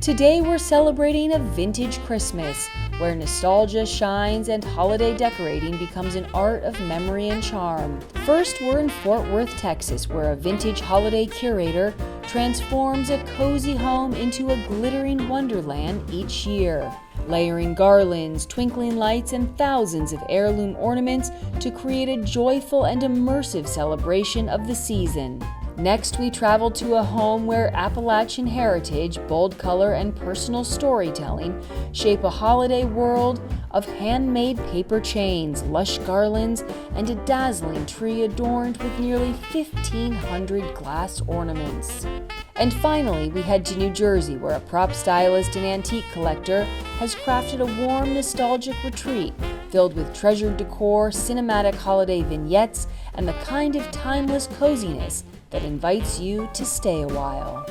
Today we're celebrating a vintage Christmas, where nostalgia shines and holiday decorating becomes an art of memory and charm. First, we're in Fort Worth, Texas, where a vintage holiday curator transforms a cozy home into a glittering wonderland each year, layering garlands, twinkling lights, and thousands of heirloom ornaments to create a joyful and immersive celebration of the season. Next, we travel to a home where Appalachian heritage, bold color, and personal storytelling shape a holiday world of handmade paper chains, lush garlands, and a dazzling tree adorned with nearly 1,500 glass ornaments. And finally, we head to New Jersey, where a prop stylist and antique collector has crafted a warm, nostalgic retreat filled with treasured decor, cinematic holiday vignettes, and the kind of timeless coziness that invites you to stay a while.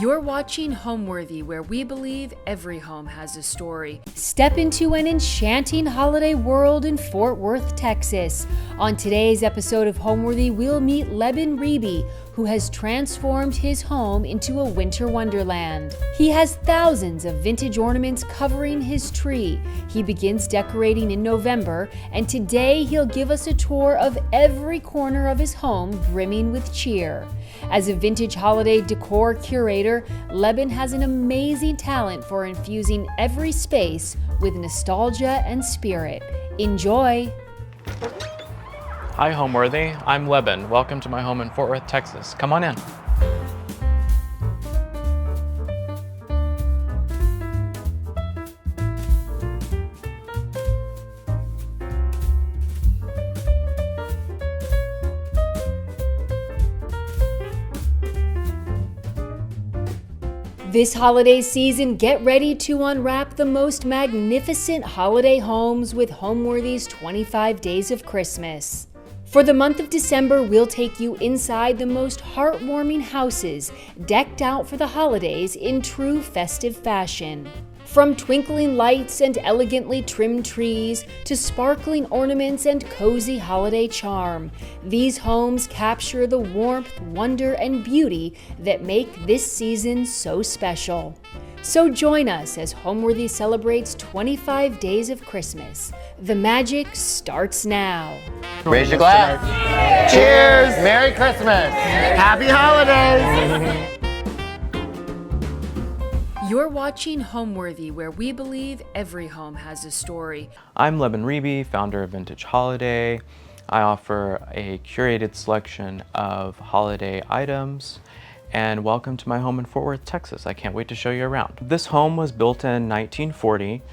You're watching Homeworthy, where we believe every home has a story. Step into an enchanting holiday world in Fort Worth, Texas. On today's episode of Homeworthy, we'll meet Leben Reby, who has transformed his home into a winter wonderland. He has thousands of vintage ornaments covering his tree. He begins decorating in November, and today he'll give us a tour of every corner of his home brimming with cheer. As a vintage holiday decor curator, Leben has an amazing talent for infusing every space with nostalgia and spirit. Enjoy! Hi Homeworthy, I'm Leben. Welcome to my home in Fort Worth, Texas. Come on in. This holiday season, get ready to unwrap the most magnificent holiday homes with Homeworthy's 25 Days of Christmas. For the month of December, we'll take you inside the most heartwarming houses, decked out for the holidays in true festive fashion. From twinkling lights and elegantly trimmed trees to sparkling ornaments and cozy holiday charm, these homes capture the warmth, wonder, and beauty that make this season so special. So join us as Homeworthy celebrates 25 Days of Christmas. The magic starts now. Raise your glass. Cheers! Merry Christmas! Happy holidays! You're watching Homeworthy, where we believe every home has a story. I'm Leben Reby, founder of Vintage Holiday. I offer a curated selection of holiday items, and welcome to my home in Fort Worth, Texas. I can't wait to show you around. This home was built in 1940,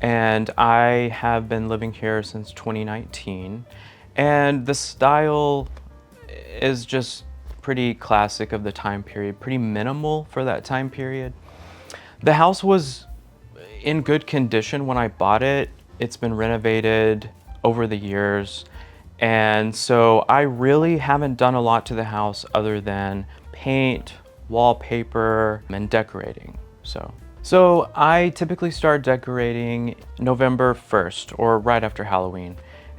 and I have been living here since 2019. And the style is just pretty classic of the time period, pretty minimal for that time period. The house was in good condition when I bought it. It's been renovated over the years. And so I really haven't done a lot to the house other than paint, wallpaper, and decorating. So I typically start decorating November 1st or right after Halloween.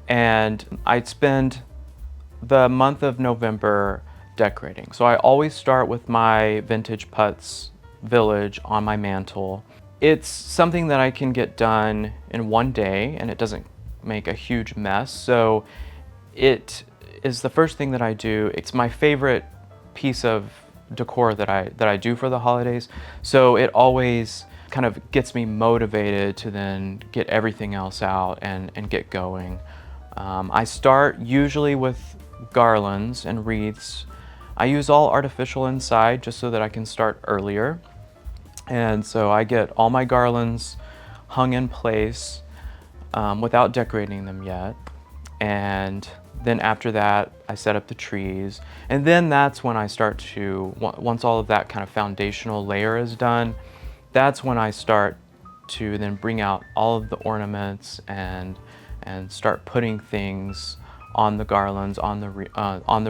And I'd spend the month of November decorating. So I always start with my vintage putz village on my mantle. It's something that I can get done in one day and it doesn't make a huge mess. So it is the first thing that I do. It's my favorite piece of decor that I do for the holidays. So it always kind of gets me motivated to then get everything else out and get going. I start usually with garlands and wreaths. I use all artificial inside just so that I can start earlier. And so I get all my garlands hung in place without decorating them yet. And then after that, I set up the trees. And then that's when I start to, once all of that kind of foundational layer is done, that's when I start to then bring out all of the ornaments and start putting things on the garlands, on the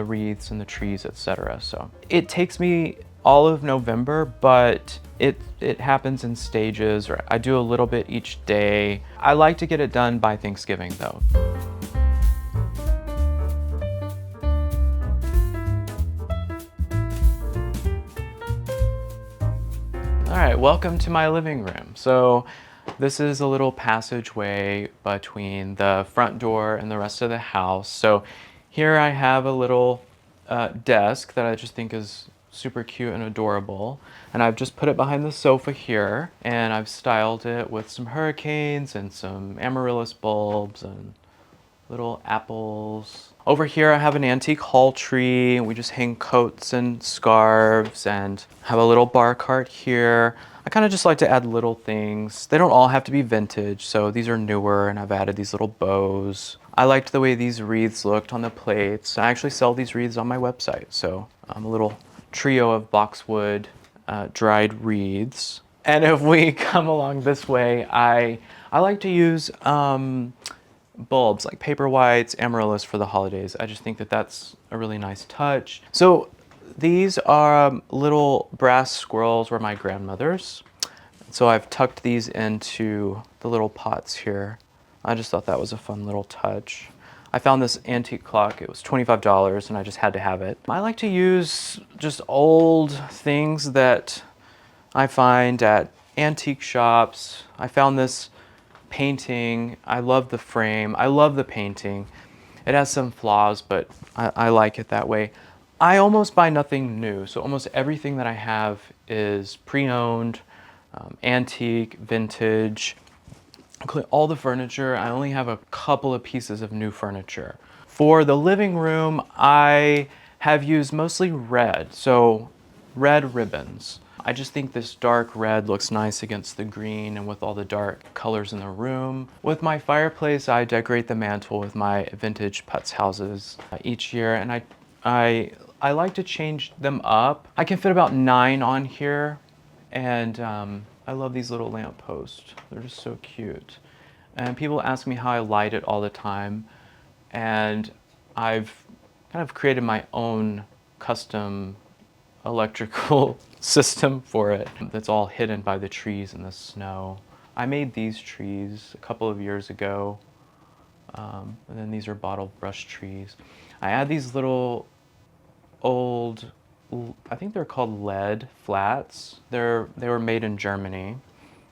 wreaths and the trees, etc. So it takes me all of November, but it happens in stages, or I do a little bit each day. I like to get it done by Thanksgiving though. All right, welcome to my living room. So this is a little passageway between the front door and the rest of the house. So here I have a little desk that I just think is super cute and adorable. And I've just put it behind the sofa here, and I've styled it with some hurricanes and some amaryllis bulbs and little apples. Over here I have an antique hall tree. We just hang coats and scarves, and have a little bar cart here. I kind of just like to add little things. They don't all have to be vintage, so these are newer, and I've added these little bows. I liked the way these wreaths looked on the plates. I actually sell these wreaths on my website, so a little trio of boxwood dried wreaths. And if we come along this way, I like to use bulbs like paper whites, amaryllis for the holidays. I just think that that's a really nice touch. So these are little brass squirrels, were my grandmother's. So I've tucked these into the little pots here. I just thought that was a fun little touch. I found this antique clock. It was $25 and I just had to have it. I like to use just old things that I find at antique shops. I found this painting. I love the frame. I love the painting. It has some flaws, but I like it that way. I almost buy nothing new. So almost everything that I have is pre-owned, antique, vintage. Including all the furniture. I only have a couple of pieces of new furniture. For the living room, I have used mostly red, so red ribbons. I just think this dark red looks nice against the green and with all the dark colors in the room. With my fireplace, I decorate the mantle with my vintage putz houses each year, and I like to change them up. I can fit about 9 on here, and I love these little lampposts. They're just so cute. And people ask me how I light it all the time. And I've kind of created my own custom electrical system for it that's all hidden by the trees and the snow. I made these trees a couple of years ago. And then these are bottle brush trees. I add these little old, I think they're called lead flats. They were made in Germany,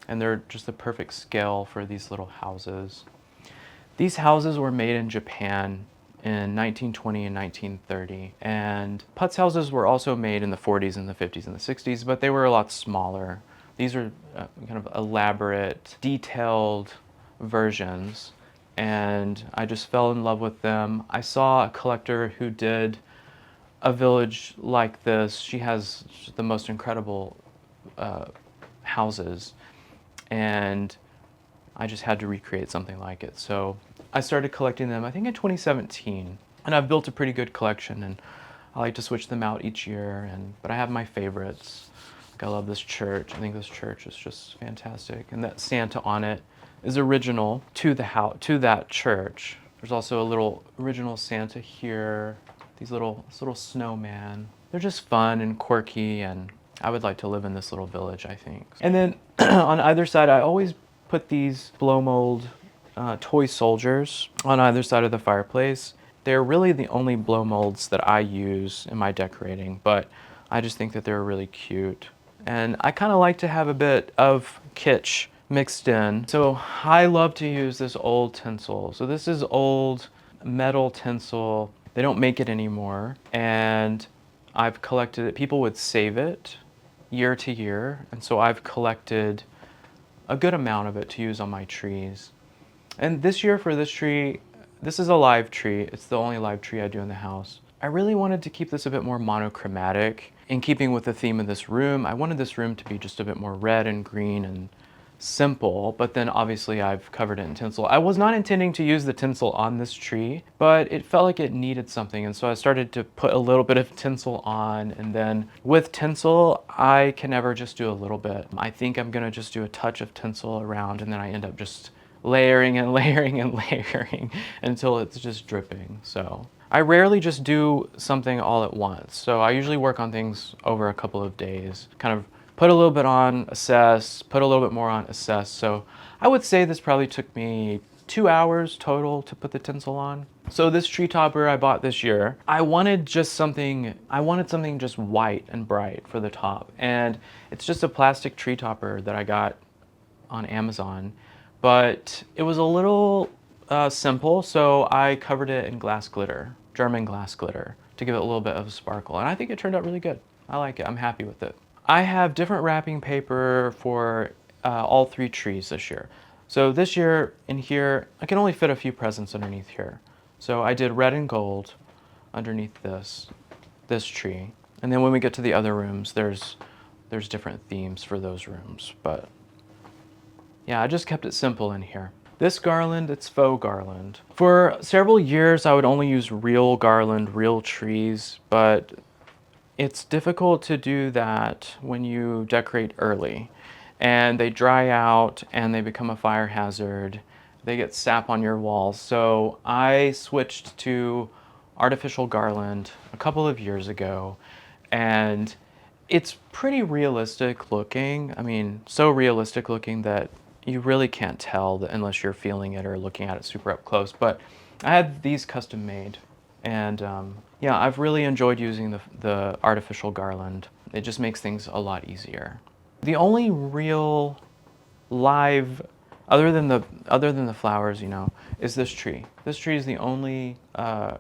and they're just the perfect scale for these little houses. These houses were made in Japan in 1920 and 1930, and putz houses were also made in the 40s and the 50s and the 60s, but they were a lot smaller. These are kind of elaborate, detailed versions, and I just fell in love with them. I saw a collector who did a village like this. She has the most incredible houses, and I just had to recreate something like it. So I started collecting them, I think in 2017, and I've built a pretty good collection, and I like to switch them out each year. But I have my favorites. Like, I love this church. I think this church is just fantastic, and that Santa on it is original to that church. There's also a little original Santa here. This little snowman. They're just fun and quirky, and I would like to live in this little village, I think. And then on either side, I always put these blow mold toy soldiers on either side of the fireplace. They're really the only blow molds that I use in my decorating, but I just think that they're really cute. And I kind of like to have a bit of kitsch mixed in. So I love to use this old tinsel. So this is old metal tinsel. They don't make it anymore, and I've collected it. People would save it year to year, and so I've collected a good amount of it to use on my trees. And this year for this tree, this is a live tree. It's the only live tree I do in the house. I really wanted to keep this a bit more monochromatic. In keeping with the theme of this room, I wanted this room to be just a bit more red and green and simple, but then obviously I've covered it in tinsel. I was not intending to use the tinsel on this tree, but it felt like it needed something, and so I started to put a little bit of tinsel on. And then with tinsel, I can never just do a little bit. I think I'm gonna just do a touch of tinsel around, and then I end up just layering and layering and layering until it's just dripping. So I rarely just do something all at once. So I usually work on things over a couple of days, kind of put a little bit on, assess, put a little bit more on, assess. So I would say this probably took me 2 hours total to put the tinsel on. So this tree topper I bought this year, I wanted something just white and bright for the top. And it's just a plastic tree topper that I got on Amazon, but it was a little simple, so I covered it in glass glitter, German glass glitter, to give it a little bit of a sparkle. And I think it turned out really good. I like it. I'm happy with it. I have different wrapping paper for all 3 trees this year. So this year in here, I can only fit a few presents underneath here. So I did red and gold underneath this tree. And then when we get to the other rooms, there's different themes for those rooms. But yeah, I just kept it simple in here. This garland, it's faux garland. For several years, I would only use real garland, real trees, but it's difficult to do that when you decorate early. And they dry out and they become a fire hazard. They get sap on your walls. So I switched to artificial garland a couple of years ago, and it's pretty realistic looking. I mean, so realistic looking that you really can't tell unless you're feeling it or looking at it super up close. But I had these custom made, and yeah, I've really enjoyed using the artificial garland. It just makes things a lot easier. The only real live, other than the flowers, you know, is this tree. This tree is the only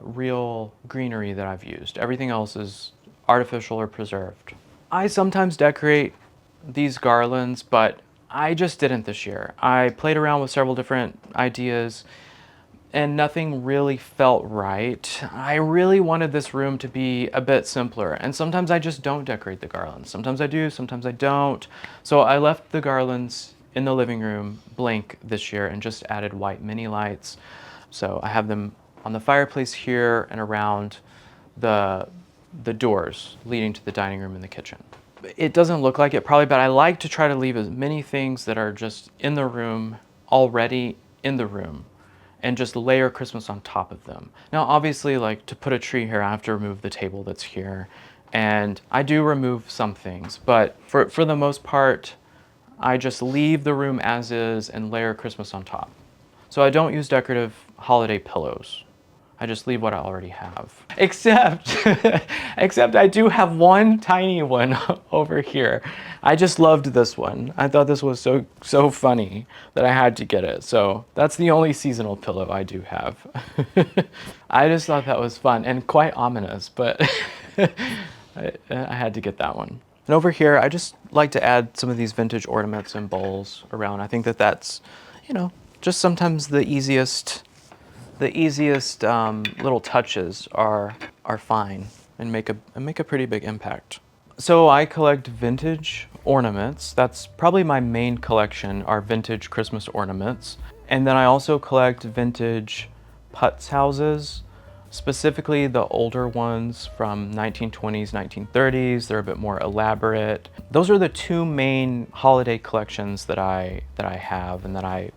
real greenery that I've used. Everything else is artificial or preserved. I sometimes decorate these garlands, but I just didn't this year. I played around with several different ideas and nothing really felt right. I really wanted this room to be a bit simpler, and sometimes I just don't decorate the garlands. Sometimes I do, sometimes I don't. So I left the garlands in the living room blank this year and just added white mini lights. So I have them on the fireplace here and around the doors leading to the dining room and the kitchen. It doesn't look like it probably, but I like to try to leave as many things that are just in the room, already in the room, and just layer Christmas on top of them. Now, obviously, like to put a tree here, I have to remove the table that's here, and I do remove some things, but for the most part, I just leave the room as is and layer Christmas on top. So I don't use decorative holiday pillows. I just leave what I already have. Except I do have one tiny one over here. I just loved this one. I thought this was so funny that I had to get it. So that's the only seasonal pillow I do have. I just thought that was fun and quite ominous, but I had to get that one. And over here, I just like to add some of these vintage ornaments and bowls around. I think that's, you know, just sometimes the easiest little touches are fine and make a pretty big impact. So I collect vintage ornaments. That's probably my main collection, are vintage Christmas ornaments. And then I also collect vintage putz houses, specifically the older ones from 1920s, 1930s. They're a bit more elaborate. Those are the 2 main holiday collections that I have and that I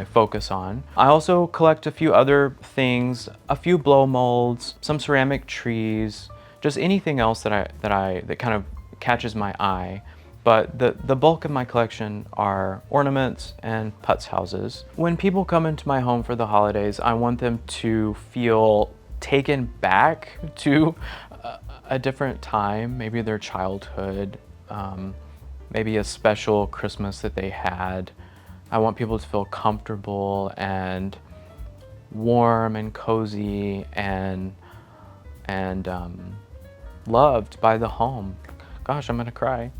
focus on. I also collect a few other things, a few blow molds, some ceramic trees, just anything else that kind of catches my eye. But the bulk of my collection are ornaments and putz houses. When people come into my home for the holidays, I want them to feel taken back to a different time, maybe their childhood, maybe a special Christmas that they had. I want people to feel comfortable and warm and cozy and loved by the home. Gosh, I'm gonna cry.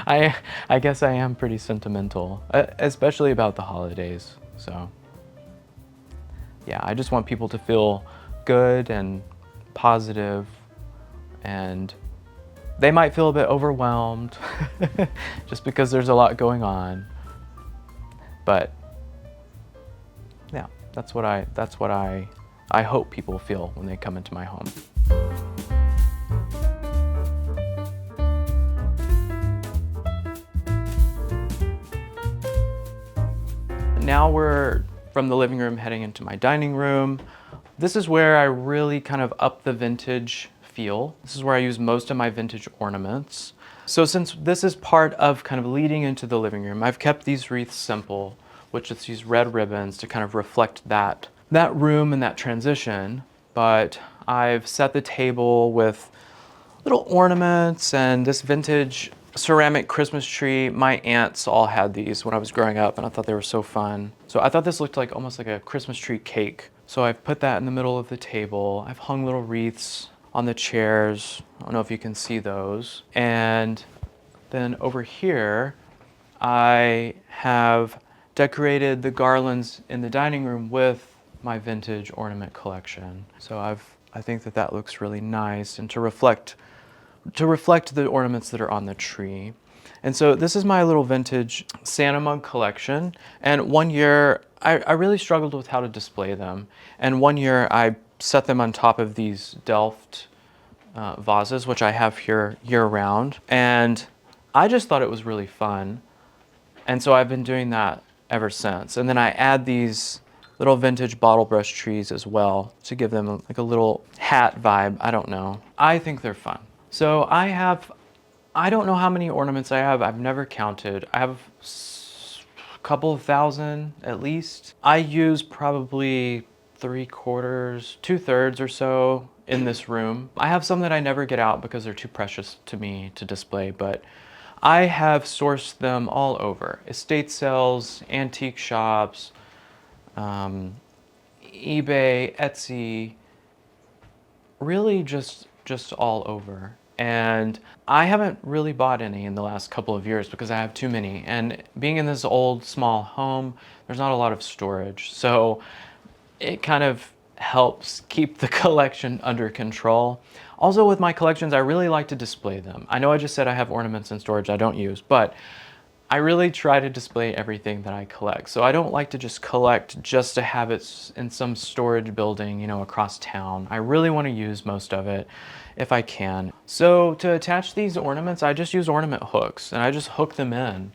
I guess I am pretty sentimental, especially about the holidays. So yeah, I just want people to feel good and positive, and they might feel a bit overwhelmed just because there's a lot going on. But yeah, that's what I hope people feel when they come into my home. Now we're from the living room heading into my dining room. This is where I really kind of up the vintage feel. This is where I use most of my vintage ornaments. So since this is part of kind of leading into the living room, I've kept these wreaths simple, which is these red ribbons to kind of reflect that room and that transition. But I've set the table with little ornaments and this vintage ceramic Christmas tree. My aunts all had these when I was growing up and I thought they were so fun. So I thought this looked like almost like a Christmas tree cake. So I've put that in the middle of the table. I've hung little wreaths on the chairs. I don't know if you can see those. And then over here, I have decorated the garlands in the dining room with my vintage ornament collection. So I think that looks really nice, and to reflect the ornaments that are on the tree. And so this is my little vintage Santa mug collection. And one year, I really struggled with how to display them. And one year I set them on top of these Delft vases, which I have here year-round. And I just thought it was really fun. And so I've been doing that ever since. And then I add these little vintage bottle brush trees as well to give them like a little hat vibe. I don't know. I think they're fun. So I don't know how many ornaments I have. I've never counted. I have a couple of thousand at least. I use probably 3/4, 2/3 or so in this room. I have some that I never get out because they're too precious to me to display, but I have sourced them all over. Estate sales, antique shops, eBay, Etsy, really just all over. And I haven't really bought any in the last couple of years because I have too many. And being in this old, small home, there's not a lot of storage. So it kind of helps keep the collection under control. Also with my collections, I really like to display them. I know I just said I have ornaments in storage I don't use, but I really try to display everything that I collect. So I don't like to just collect just to have it in some storage building, you know, across town. I really want to use most of it if I can. So to attach these ornaments, I just use ornament hooks and I just hook them in.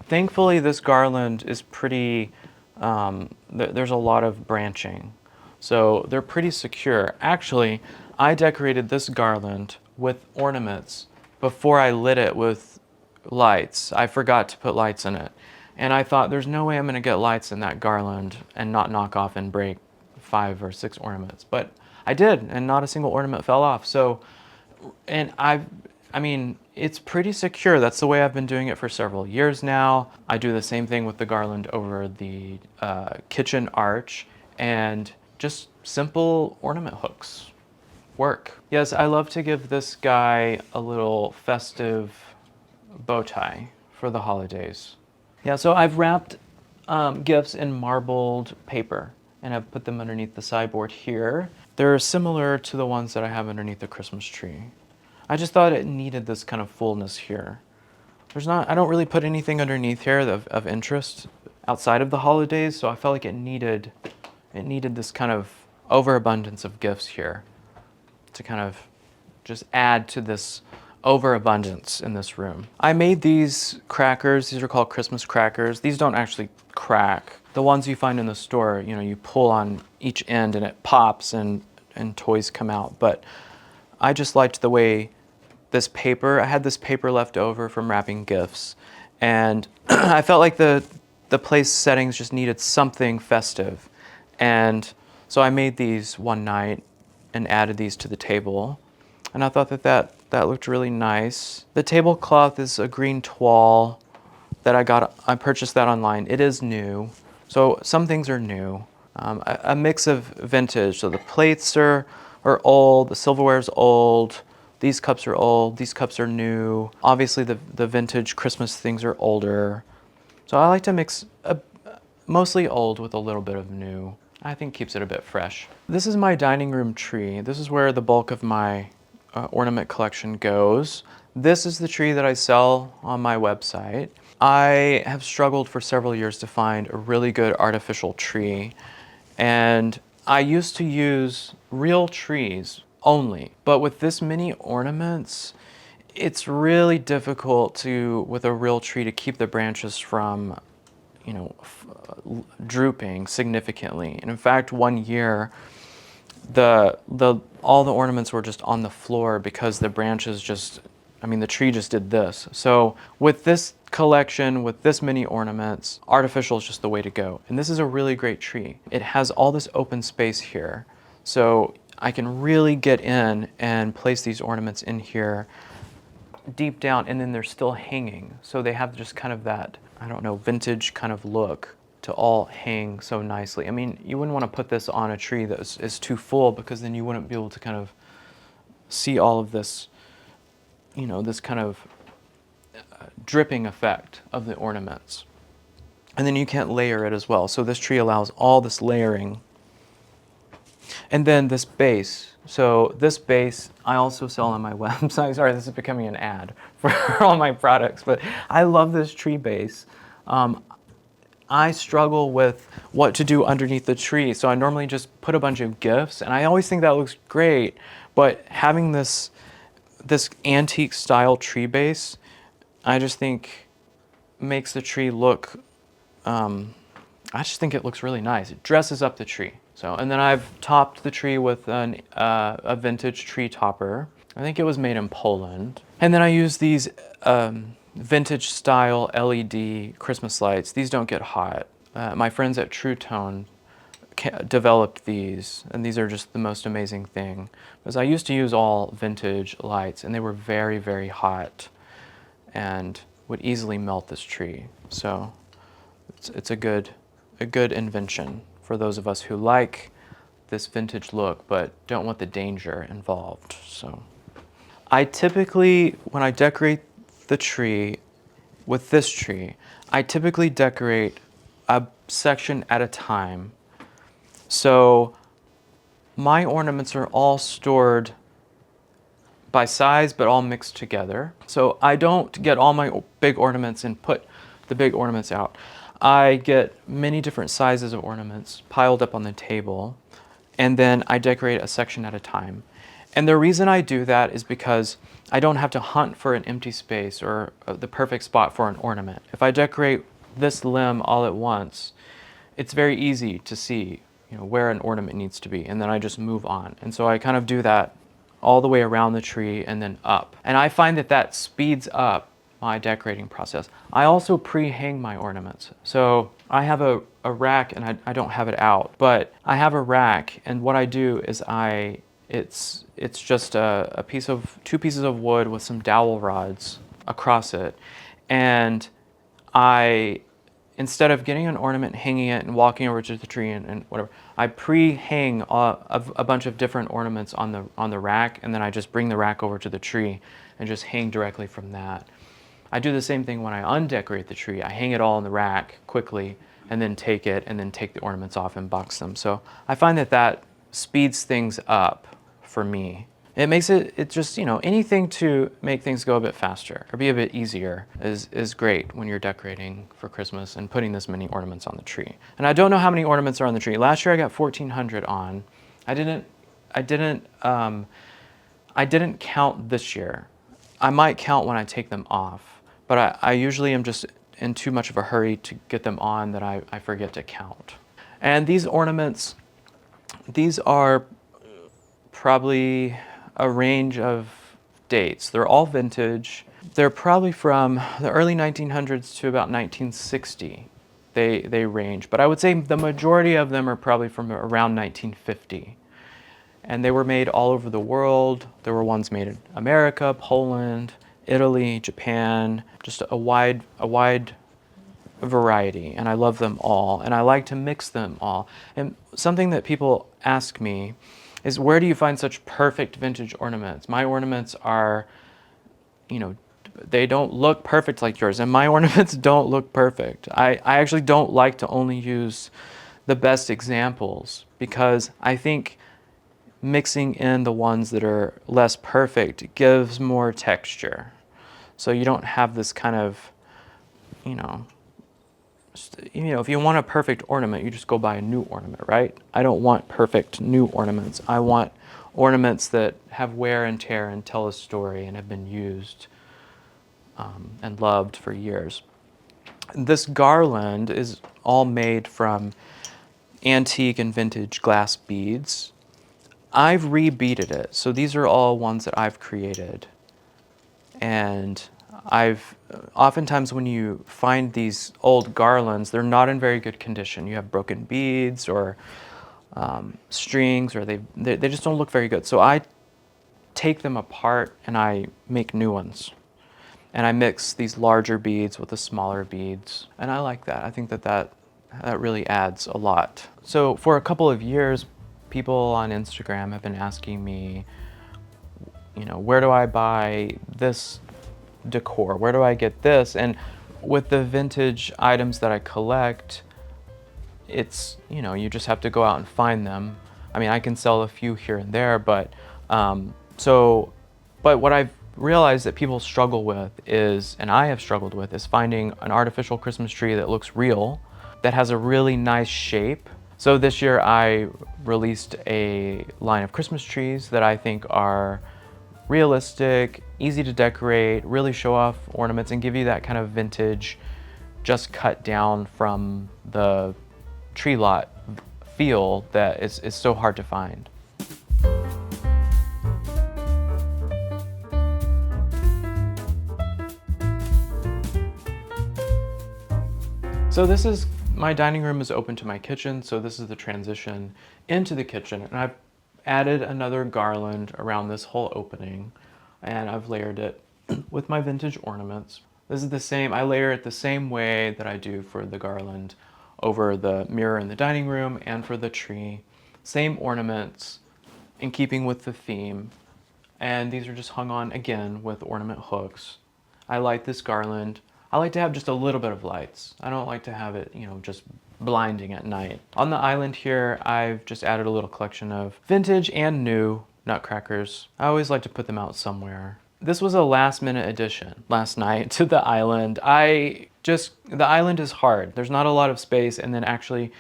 Thankfully, this garland is pretty, there's a lot of branching. So they're pretty secure. Actually, I decorated this garland with ornaments before I lit it with lights. I forgot to put lights in it. And I thought there's no way I'm gonna get lights in that garland and not knock off and break 5 or 6 ornaments. But I did, and not a single ornament fell off. So, and I mean, it's pretty secure. That's the way I've been doing it for several years now. I do the same thing with the garland over the kitchen arch, and just simple ornament hooks work. Yes, I love to give this guy a little festive bow tie for the holidays. Yeah, so I've wrapped gifts in marbled paper and I've put them underneath the sideboard here. They're similar to the ones that I have underneath the Christmas tree. I just thought it needed this kind of fullness here. I don't really put anything underneath here of interest outside of the holidays, so I felt like it needed this kind of overabundance of gifts here to kind of just add to this overabundance in this room. I made these crackers. These are called Christmas crackers. These don't actually crack. The ones you find in the store, you know, you pull on each end and it pops and toys come out. But I just liked the way this paper, I had this paper left over from wrapping gifts. And I felt like the place settings just needed something festive. And so I made these one night and added these to the table. And I thought that looked really nice. The tablecloth is a green toile that I purchased that online. It is new. So some things are new. A mix of vintage. So the plates are old, the silverware is old, these cups are old, these cups are new. Obviously the vintage Christmas things are older. So I like to mix mostly old with a little bit of new. I think keeps it a bit fresh. This is my dining room tree. This is where the bulk of my ornament collection goes. This is the tree that I sell on my website. I have struggled for several years to find a really good artificial tree, and I used to use real trees only, but with this many ornaments, it's really difficult with a real tree to keep the branches from drooping significantly. And in fact, one year, all the ornaments were just on the floor because the branches the tree just did this. So with this collection, with this many ornaments, artificial is just the way to go. And this is a really great tree. It has all this open space here. So I can really get in and place these ornaments in here deep down, and then they're still hanging. So they have just kind of that, I don't know, vintage kind of look to all hang so nicely. I mean, you wouldn't want to put this on a tree that is too full, because then you wouldn't be able to kind of see all of this, this kind of dripping effect of the ornaments. And then you can't layer it as well. So this tree allows all this layering. And then this base. So this base I also sell on my website. Sorry, this is becoming an ad for all my products, but I love this tree base. I struggle with what to do underneath the tree, so I normally just put a bunch of gifts, and I always think that looks great, but having this antique style tree base, I just think makes the tree look, I just think it looks really nice. It dresses up the tree. So, and then I've topped the tree with a vintage tree topper. I think it was made in Poland. And then I use these vintage style LED Christmas lights. These don't get hot. My friends at True Tone developed these, and these are just the most amazing thing. Because I used to use all vintage lights, and they were very, very hot and would easily melt this tree. So it's a good invention for those of us who like this vintage look but don't want the danger involved. So I typically, when I decorate the tree with this tree, I typically decorate a section at a time. So my ornaments are all stored by size but all mixed together. So I don't get all my big ornaments and put the big ornaments out. I get many different sizes of ornaments piled up on the table, and then I decorate a section at a time. And the reason I do that is because I don't have to hunt for an empty space or the perfect spot for an ornament. If I decorate this limb all at once, it's very easy to see, where an ornament needs to be, and then I just move on. And so I kind of do that all the way around the tree and then up. And I find that speeds up my decorating process. I also pre-hang my ornaments. So I have a rack, and I don't have it out, but I have a rack, and what I do is it's just two pieces of wood with some dowel rods across it, and instead of getting an ornament, hanging it, and walking over to the tree and whatever, I pre-hang a bunch of different ornaments on the rack, and then I just bring the rack over to the tree and just hang directly from that. I do the same thing when I undecorate the tree. I hang it all in the rack quickly, and then take the ornaments off and box them. So I find that speeds things up for me. It makes it just, anything to make things go a bit faster or be a bit easier is great when you're decorating for Christmas and putting this many ornaments on the tree. And I don't know how many ornaments are on the tree. Last year I got 1,400 on. I didn't count this year. I might count when I take them off, but I usually am just in too much of a hurry to get them on that I forget to count. And these ornaments, these are probably a range of dates. They're all vintage. They're probably from the early 1900s to about 1960. They range, but I would say the majority of them are probably from around 1950. And they were made all over the world. There were ones made in America, Poland, Italy, Japan, just a wide variety, and I love them all, and I like to mix them all. And something that people ask me is, where do you find such perfect vintage ornaments? My ornaments are, they don't look perfect like yours, and my ornaments don't look perfect. I actually don't like to only use the best examples, because I think mixing in the ones that are less perfect gives more texture. So you don't have this kind of, if you want a perfect ornament, you just go buy a new ornament, right? I don't want perfect new ornaments. I want ornaments that have wear and tear and tell a story and have been used and loved for years. This garland is all made from antique and vintage glass beads. I've rebeaded it, so these are all ones that I've created. And oftentimes when you find these old garlands, they're not in very good condition. You have broken beads or strings, or they just don't look very good. So I take them apart and I make new ones. And I mix these larger beads with the smaller beads. And I like that. I think that really adds a lot. So for a couple of years, people on Instagram have been asking me, where do I buy this decor? Where do I get this? And with the vintage items that I collect, it's, you just have to go out and find them. I mean, I can sell a few here and there, but what I've realized that people struggle with is, and I have struggled with, is finding an artificial Christmas tree that looks real, that has a really nice shape. So this year I released a line of Christmas trees that I think are realistic, easy to decorate, really show off ornaments and give you that kind of vintage, just cut down from the tree lot feel that is so hard to find. So my dining room is open to my kitchen, so this is the transition into the kitchen. And I've added another garland around this whole opening, and I've layered it with my vintage ornaments. This is the same, I layer it the same way that I do for the garland over the mirror in the dining room and for the tree. Same ornaments in keeping with the theme. And these are just hung on again with ornament hooks. I light this garland. I like to have just a little bit of lights. I don't like to have it, just blinding at night. On the island here, I've just added a little collection of vintage and new nutcrackers. I always like to put them out somewhere. This was a last minute addition last night to the island. The island is hard. There's not a lot of space, and then actually,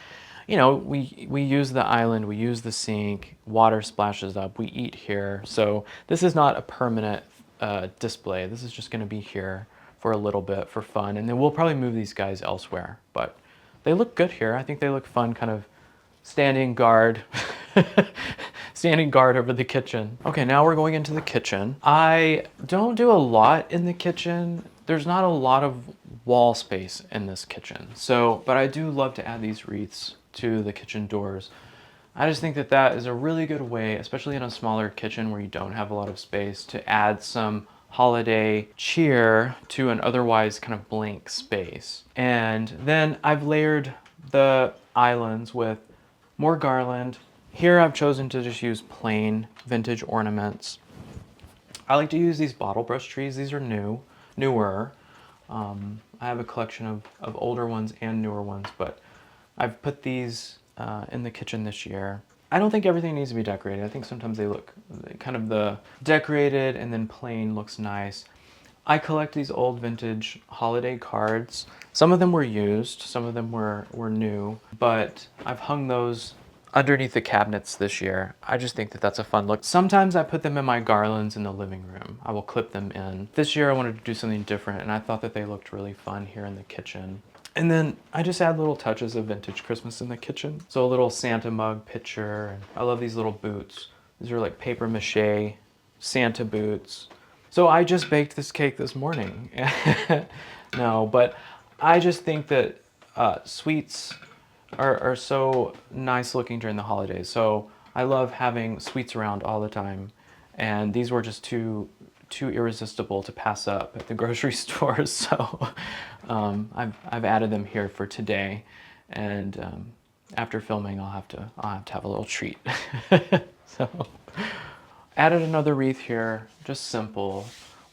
we use the island, we use the sink, water splashes up, we eat here. So this is not a permanent display. This is just gonna be here for a little bit for fun, and then we'll probably move these guys elsewhere, but they look good here. I think they look fun, kind of standing guard over the kitchen. Okay, now we're going into the kitchen. I don't do a lot in the kitchen. There's not a lot of wall space in this kitchen, but I do love to add these wreaths to the kitchen doors. I just think that is a really good way, especially in a smaller kitchen where you don't have a lot of space, to add some holiday cheer to an otherwise kind of blank space. And then I've layered the islands with more garland. Here I've chosen to just use plain vintage ornaments. I like to use these bottle brush trees. These are newer. I have a collection of older ones and newer ones, but I've put these in the kitchen this year. I don't think everything needs to be decorated. I think sometimes they look kind of the decorated and then plain looks nice. I collect these old vintage holiday cards. Some of them were used, some of them were new, but I've hung those underneath the cabinets this year. I just think that's a fun look. Sometimes I put them in my garlands in the living room. I will clip them in. This year I wanted to do something different, and I thought that they looked really fun here in the kitchen. And then I just add little touches of vintage Christmas in the kitchen. So a little Santa mug picture. And I love these little boots. These are like paper mache Santa boots. So I just baked this cake this morning. No, but I just think that sweets are so nice looking during the holidays. So I love having sweets around all the time. And these were just too irresistible to pass up at the grocery store, so I've added them here for today, and after filming I'll have to have a little treat. So added another wreath here, just simple,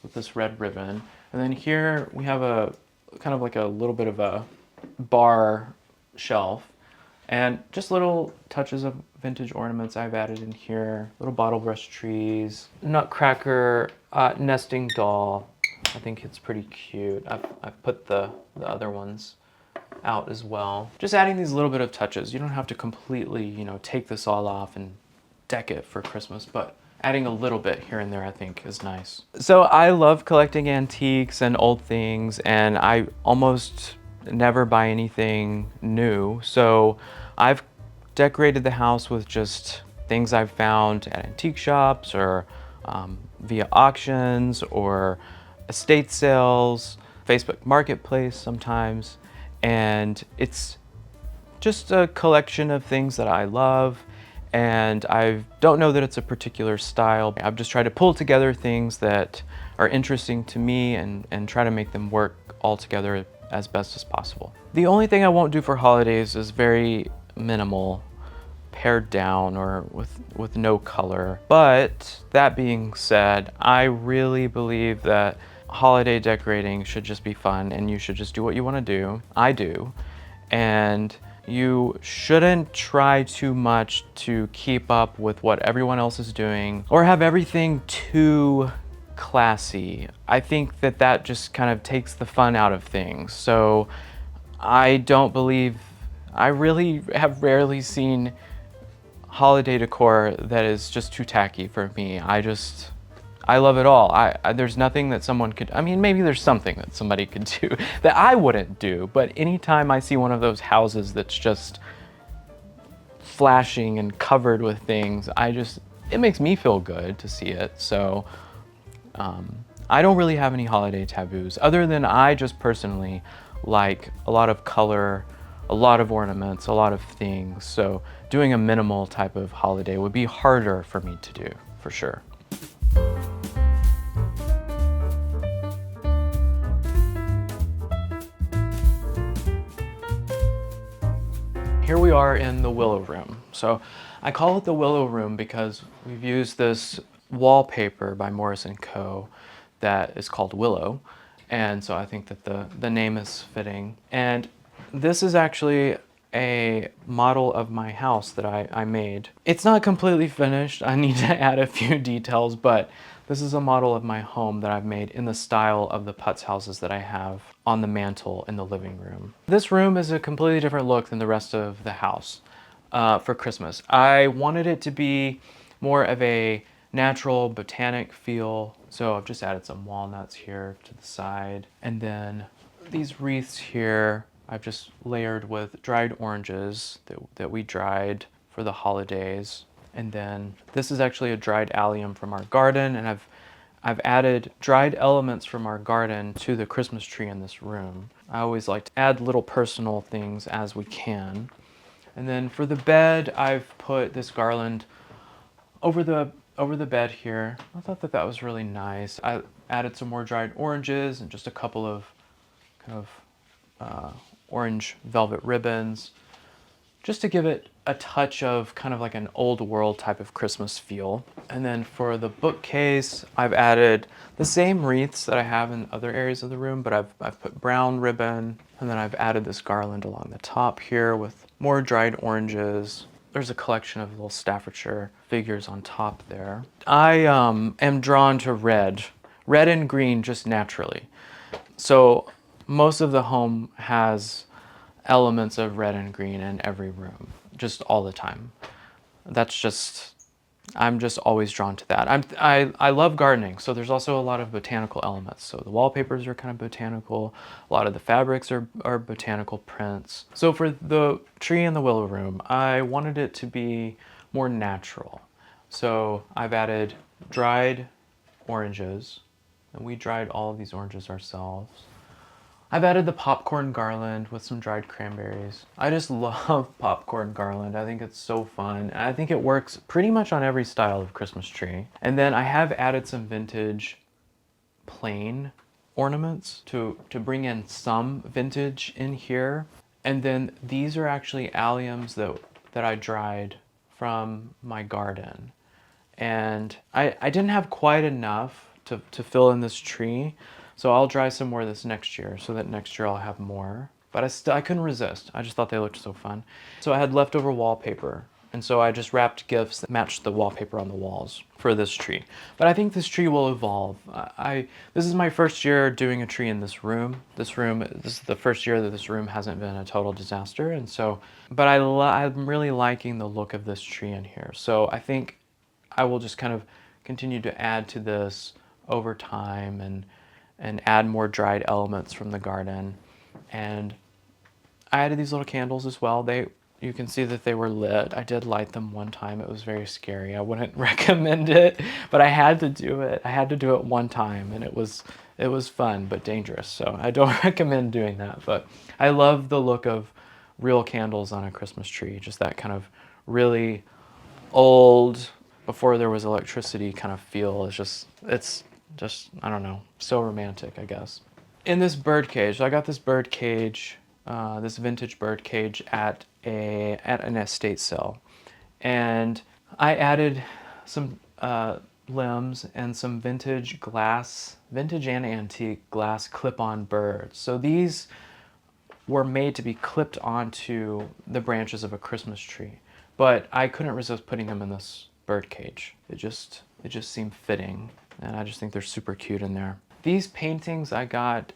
with this red ribbon, and then here we have a kind of like a little bit of a bar shelf, and just little touches of vintage ornaments I've added in here. Little bottle brush trees, nutcracker nesting doll. I think it's pretty cute. I've put the other ones out as well. Just adding these little bit of touches. You don't have to completely, take this all off and deck it for Christmas, but adding a little bit here and there I think is nice. So I love collecting antiques and old things, and I almost never buy anything new. So I've decorated the house with just things I've found at antique shops or via auctions or estate sales, Facebook Marketplace sometimes. And it's just a collection of things that I love, and I don't know that it's a particular style. I've just tried to pull together things that are interesting to me and try to make them work all together as best as possible. The only thing I won't do for holidays is very minimal, pared down or with no color. But that being said, I really believe that holiday decorating should just be fun and you should just do what you want to do. I do. And you shouldn't try too much to keep up with what everyone else is doing or have everything too classy. I think that that just kind of takes the fun out of things. So I really have rarely seen holiday decor that is just too tacky for me. I love it all. There's nothing that someone could, I mean, maybe there's something that somebody could do that I wouldn't do, but anytime I see one of those houses that's just flashing and covered with things, it makes me feel good to see it. So I don't really have any holiday taboos other than I just personally like a lot of color, a lot of ornaments, a lot of things. So doing a minimal type of holiday would be harder for me to do, for sure. Here we are in the Willow room. So I call it the Willow room because we've used this wallpaper by Morris & Co. that is called Willow. And so I think that the name is fitting. And this is actually a model of my house that I made. It's not completely finished. I need to add a few details, but this is a model of my home that I've made in the style of the putz houses that I have on the mantle in the living room. This room is a completely different look than the rest of the house for Christmas. I wanted it to be more of a natural botanic feel, so I've just added some walnuts here to the side. And then these wreaths here, I've just layered with dried oranges that we dried for the holidays. And then this is actually a dried allium from our garden, and I've added dried elements from our garden to the Christmas tree in this room. I always like to add little personal things as we can. And then for the bed, I've put this garland over the bed here. I thought that was really nice. I added some more dried oranges and just a couple of kind of orange velvet ribbons, just to give it a touch of kind of like an old world type of Christmas feel. And then for the bookcase, I've added the same wreaths that I have in other areas of the room, but I've put brown ribbon, and then I've added this garland along the top here with more dried oranges. There's a collection of little Staffordshire figures on top there. I am drawn to red and green just naturally. So most of the home has elements of red and green in every room, just all the time. I'm just always drawn to that. I love gardening, so there's also a lot of botanical elements. So the wallpapers are kind of botanical. A lot of the fabrics are botanical prints. So for the tree in the Willow room, I wanted it to be more natural. So I've added dried oranges, and we dried all of these oranges ourselves. I've added the popcorn garland with some dried cranberries. I just love popcorn garland. I think it's so fun. I think it works pretty much on every style of Christmas tree. And then I have added some vintage plain ornaments to bring in some vintage in here. And then these are actually alliums that I dried from my garden. And I didn't have quite enough to fill in this tree. So I'll dry some more this next year so that next year I'll have more. But I couldn't resist. I just thought they looked so fun. So I had leftover wallpaper, and so I just wrapped gifts that matched the wallpaper on the walls for this tree. But I think this tree will evolve. This is my first year doing a tree in this room. This is the first year that this room hasn't been a total disaster, and so. But I'm really liking the look of this tree in here. So I think I will just kind of continue to add to this over time and add more dried elements from the garden. And I added these little candles as well. You can see that they were lit. I did light them one time. It was very scary. I wouldn't recommend it, but I had to do it. I had to do it one time, and it was fun but dangerous. So I don't recommend doing that. But I love the look of real candles on a Christmas tree. Just that kind of really old, before there was electricity kind of feel. It's just I don't know, so romantic, I guess. In this bird cage, so I got this bird cage, this vintage bird cage at an estate sale, and I added some limbs and some vintage and antique glass clip-on birds. So these were made to be clipped onto the branches of a Christmas tree, but I couldn't resist putting them in this bird cage. It just seemed fitting, and I just think they're super cute in there. These paintings I got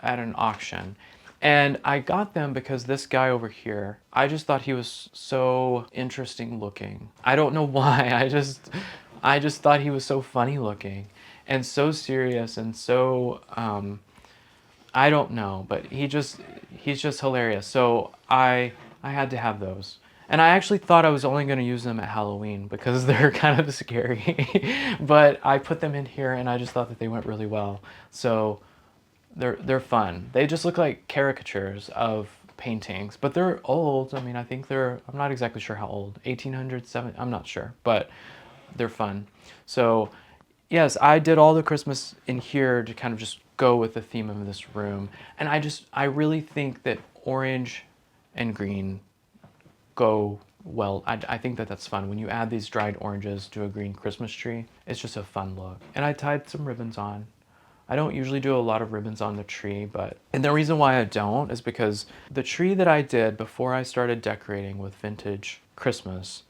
at an auction, and I got them because this guy over here, I just thought he was so interesting looking. I don't know why, I just thought he was so funny looking and so serious and so, I don't know, but he's just hilarious. So I had to have those. And I actually thought I was only going to use them at Halloween because they're kind of scary. But I put them in here and I just thought that they went really well. So they're fun. They just look like caricatures of paintings, but they're old. I mean, I think I'm not exactly sure how old, 1800s, I'm not sure, but they're fun. So yes, I did all the Christmas in here to kind of just go with the theme of this room. And I really think that orange and green go well. I think that that's fun. When you add these dried oranges to a green Christmas tree, it's just a fun look. And I tied some ribbons on. I don't usually do a lot of ribbons on the tree, and the reason why I don't is because the tree that I did before I started decorating with vintage Christmas,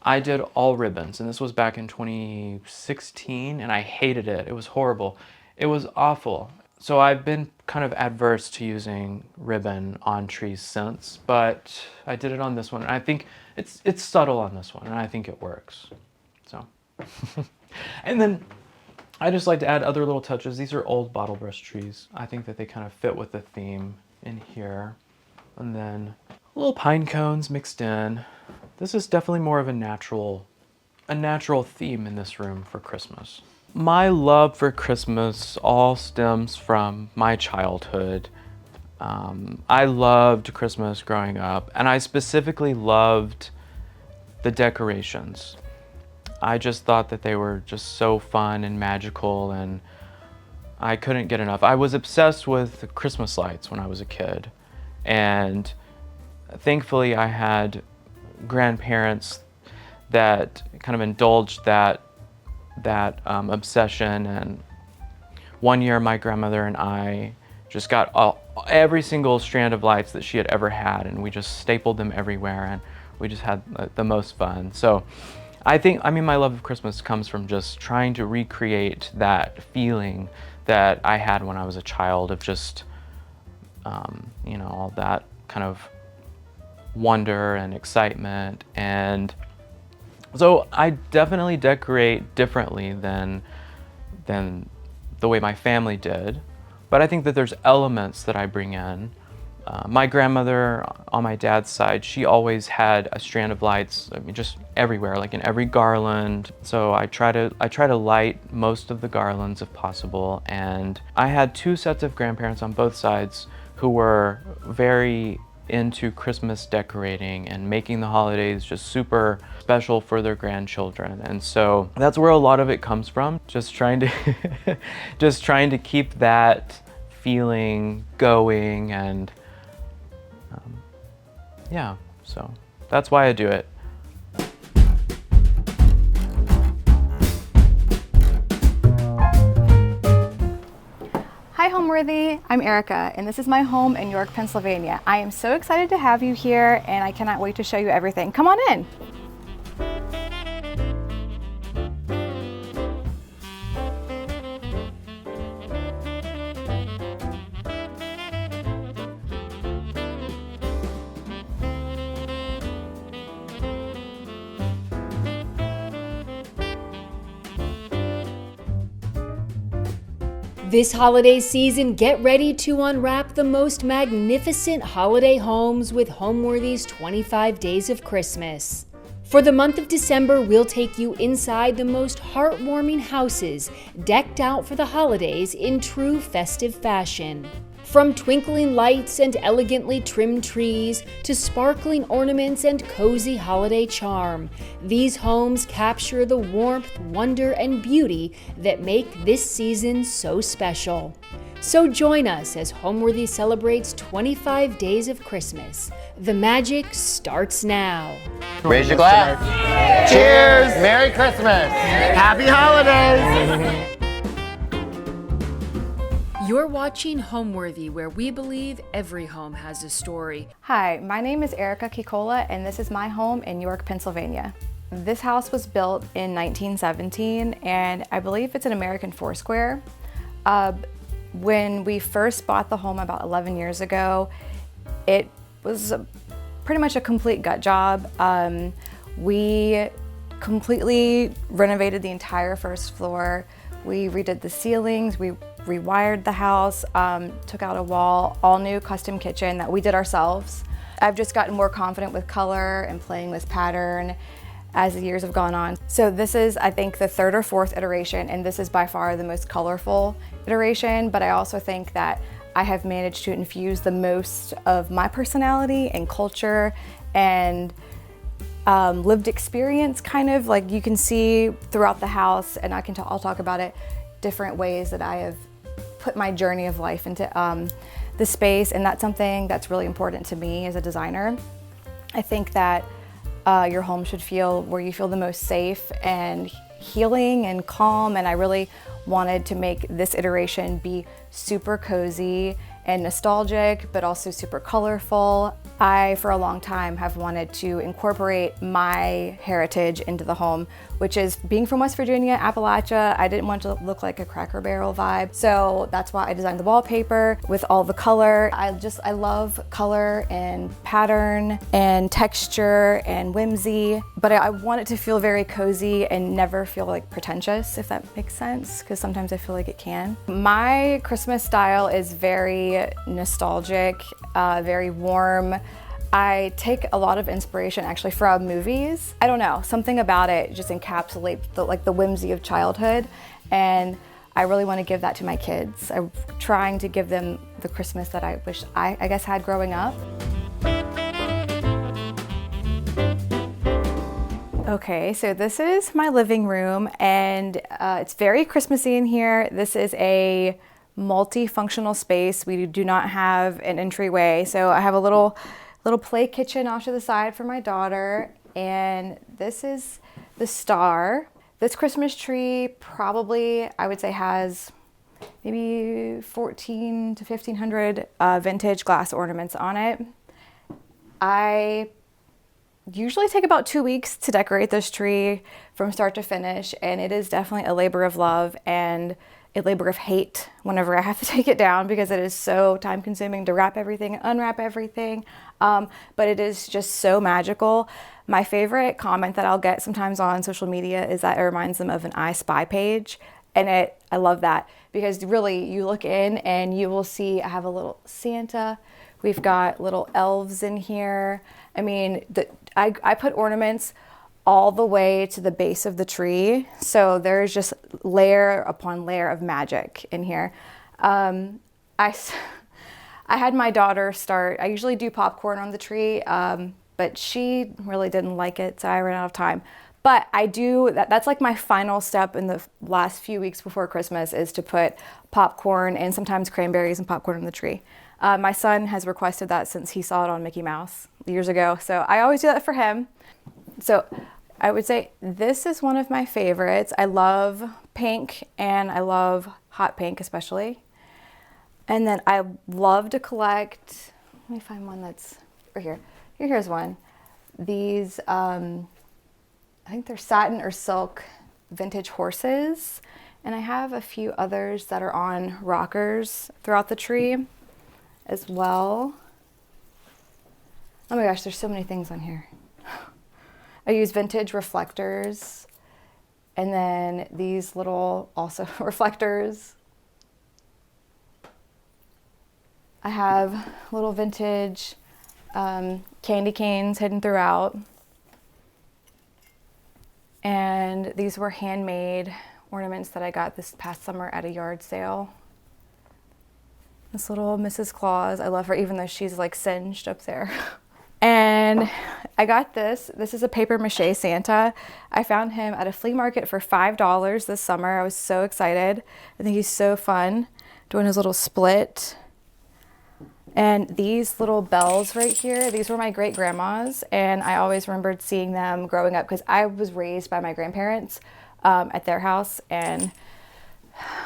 I did all ribbons, and this was back in 2016, and I hated it. It was horrible. It was awful. So I've been kind of adverse to using ribbon on trees since, but I did it on this one, and I think it's subtle on this one, and I think it works. So, and then I just like to add other little touches. These are old bottle brush trees. I think that they kind of fit with the theme in here. And then little pine cones mixed in. This is definitely more of a natural theme in this room for Christmas. My love for Christmas all stems from my childhood. I loved Christmas growing up, and I specifically loved the decorations. I just thought that they were just so fun and magical, and I couldn't get enough. I was obsessed with Christmas lights when I was a kid, and thankfully I had grandparents that kind of indulged that obsession. And one year my grandmother and I just got every single strand of lights that she had ever had, and we just stapled them everywhere, and we just had the most fun. So I mean, my love of Christmas comes from just trying to recreate that feeling that I had when I was a child of just, all that kind of wonder and excitement. And so I definitely decorate differently than the way my family did, but I think that there's elements that I bring in. My grandmother on my dad's side, she always had a strand of lights, I mean, just everywhere, like in every garland. So I try to light most of the garlands if possible. And I had two sets of grandparents on both sides who were very into Christmas decorating and making the holidays just super special for their grandchildren. And so that's where a lot of it comes from. Just trying to keep that feeling going. And yeah, so that's why I do it. Hi Homeworthy, I'm Erica, and this is my home in York, Pennsylvania. I am so excited to have you here, and I cannot wait to show you everything. Come on in. This holiday season, get ready to unwrap the most magnificent holiday homes with Homeworthy's 25 Days of Christmas. For the month of December, we'll take you inside the most heartwarming houses, decked out for the holidays in true festive fashion. From twinkling lights and elegantly trimmed trees to sparkling ornaments and cozy holiday charm, these homes capture the warmth, wonder, and beauty that make this season so special. So join us as Homeworthy celebrates 25 Days of Christmas. The magic starts now. Raise your glass. Cheers! Merry Christmas! Happy holidays! You're watching Homeworthy, where we believe every home has a story. Hi, my name is Erica Kikola, and this is my home in York, Pennsylvania. This house was built in 1917, and I believe it's an American Foursquare. When we first bought the home about 11 years ago, it was pretty much a complete gut job. We completely renovated the entire first floor. We redid the ceilings, we rewired the house, took out a wall, all new custom kitchen that we did ourselves. I've just gotten more confident with color and playing with pattern as the years have gone on. So this is, I think, the third or fourth iteration, and this is by far the most colorful iteration, but I also think that I have managed to infuse the most of my personality and culture and lived experience, kind of like you can see throughout the house, and I'll talk about it, different ways that I have put my journey of life into the space, and that's something that's really important to me as a designer. I think that your home should feel where you feel the most safe and healing and calm, and I really wanted to make this iteration be super cozy and nostalgic, but also super colorful. I, for a long time, have wanted to incorporate my heritage into the home, which is being from West Virginia, Appalachia. I didn't want to look like a Cracker Barrel vibe, so that's why I designed the wallpaper with all the color. I love color and pattern and texture and whimsy, but I want it to feel very cozy and never feel like pretentious, if that makes sense, because sometimes I feel like it can. My Christmas style is very nostalgic, very warm. I take a lot of inspiration actually from movies. I don't know, something about it just encapsulates the whimsy of childhood, and I really want to give that to my kids. I'm trying to give them the Christmas that I wish I guess had growing up. Okay, so this is my living room, and it's very Christmassy in here. This is a multifunctional space. We do not have an entryway, so I have a little play kitchen off to the side for my daughter, and this is the star. This Christmas tree probably, I would say, has maybe 1,400 to 1,500 vintage glass ornaments on it. I usually take about 2 weeks to decorate this tree from start to finish, and it is definitely a labor of love and a labor of hate whenever I have to take it down, because it is so time consuming to wrap everything and unwrap everything. But it is just so magical. My favorite comment that I'll get sometimes on social media is that it reminds them of an I Spy page. And I love that, because really you look in and you will see I have a little Santa. We've got little elves in here. I mean, I put ornaments all the way to the base of the tree. So there's just layer upon layer of magic in here. I had my daughter start, I usually do popcorn on the tree, but she really didn't like it, so I ran out of time. But I do, that's like my final step in the last few weeks before Christmas, is to put popcorn and sometimes cranberries and popcorn on the tree. My son has requested that since he saw it on Mickey Mouse years ago, so I always do that for him. So I would say this is one of my favorites. I love pink, and I love hot pink especially. And then I love to collect, let me find one that's right here. Here's one. These, I think they're satin or silk vintage horses. And I have a few others that are on rockers throughout the tree as well. Oh my gosh, there's so many things on here. I use vintage reflectors, and then these little also reflectors. I have little vintage candy canes hidden throughout. And these were handmade ornaments that I got this past summer at a yard sale. This little Mrs. Claus, I love her even though she's like singed up there. And I got this. This is a paper mache Santa. I found him at a flea market for $5 this summer. I was so excited. I think he's so fun doing his little split. And these little bells right here, these were my great grandma's, and I always remembered seeing them growing up because I was raised by my grandparents at their house, and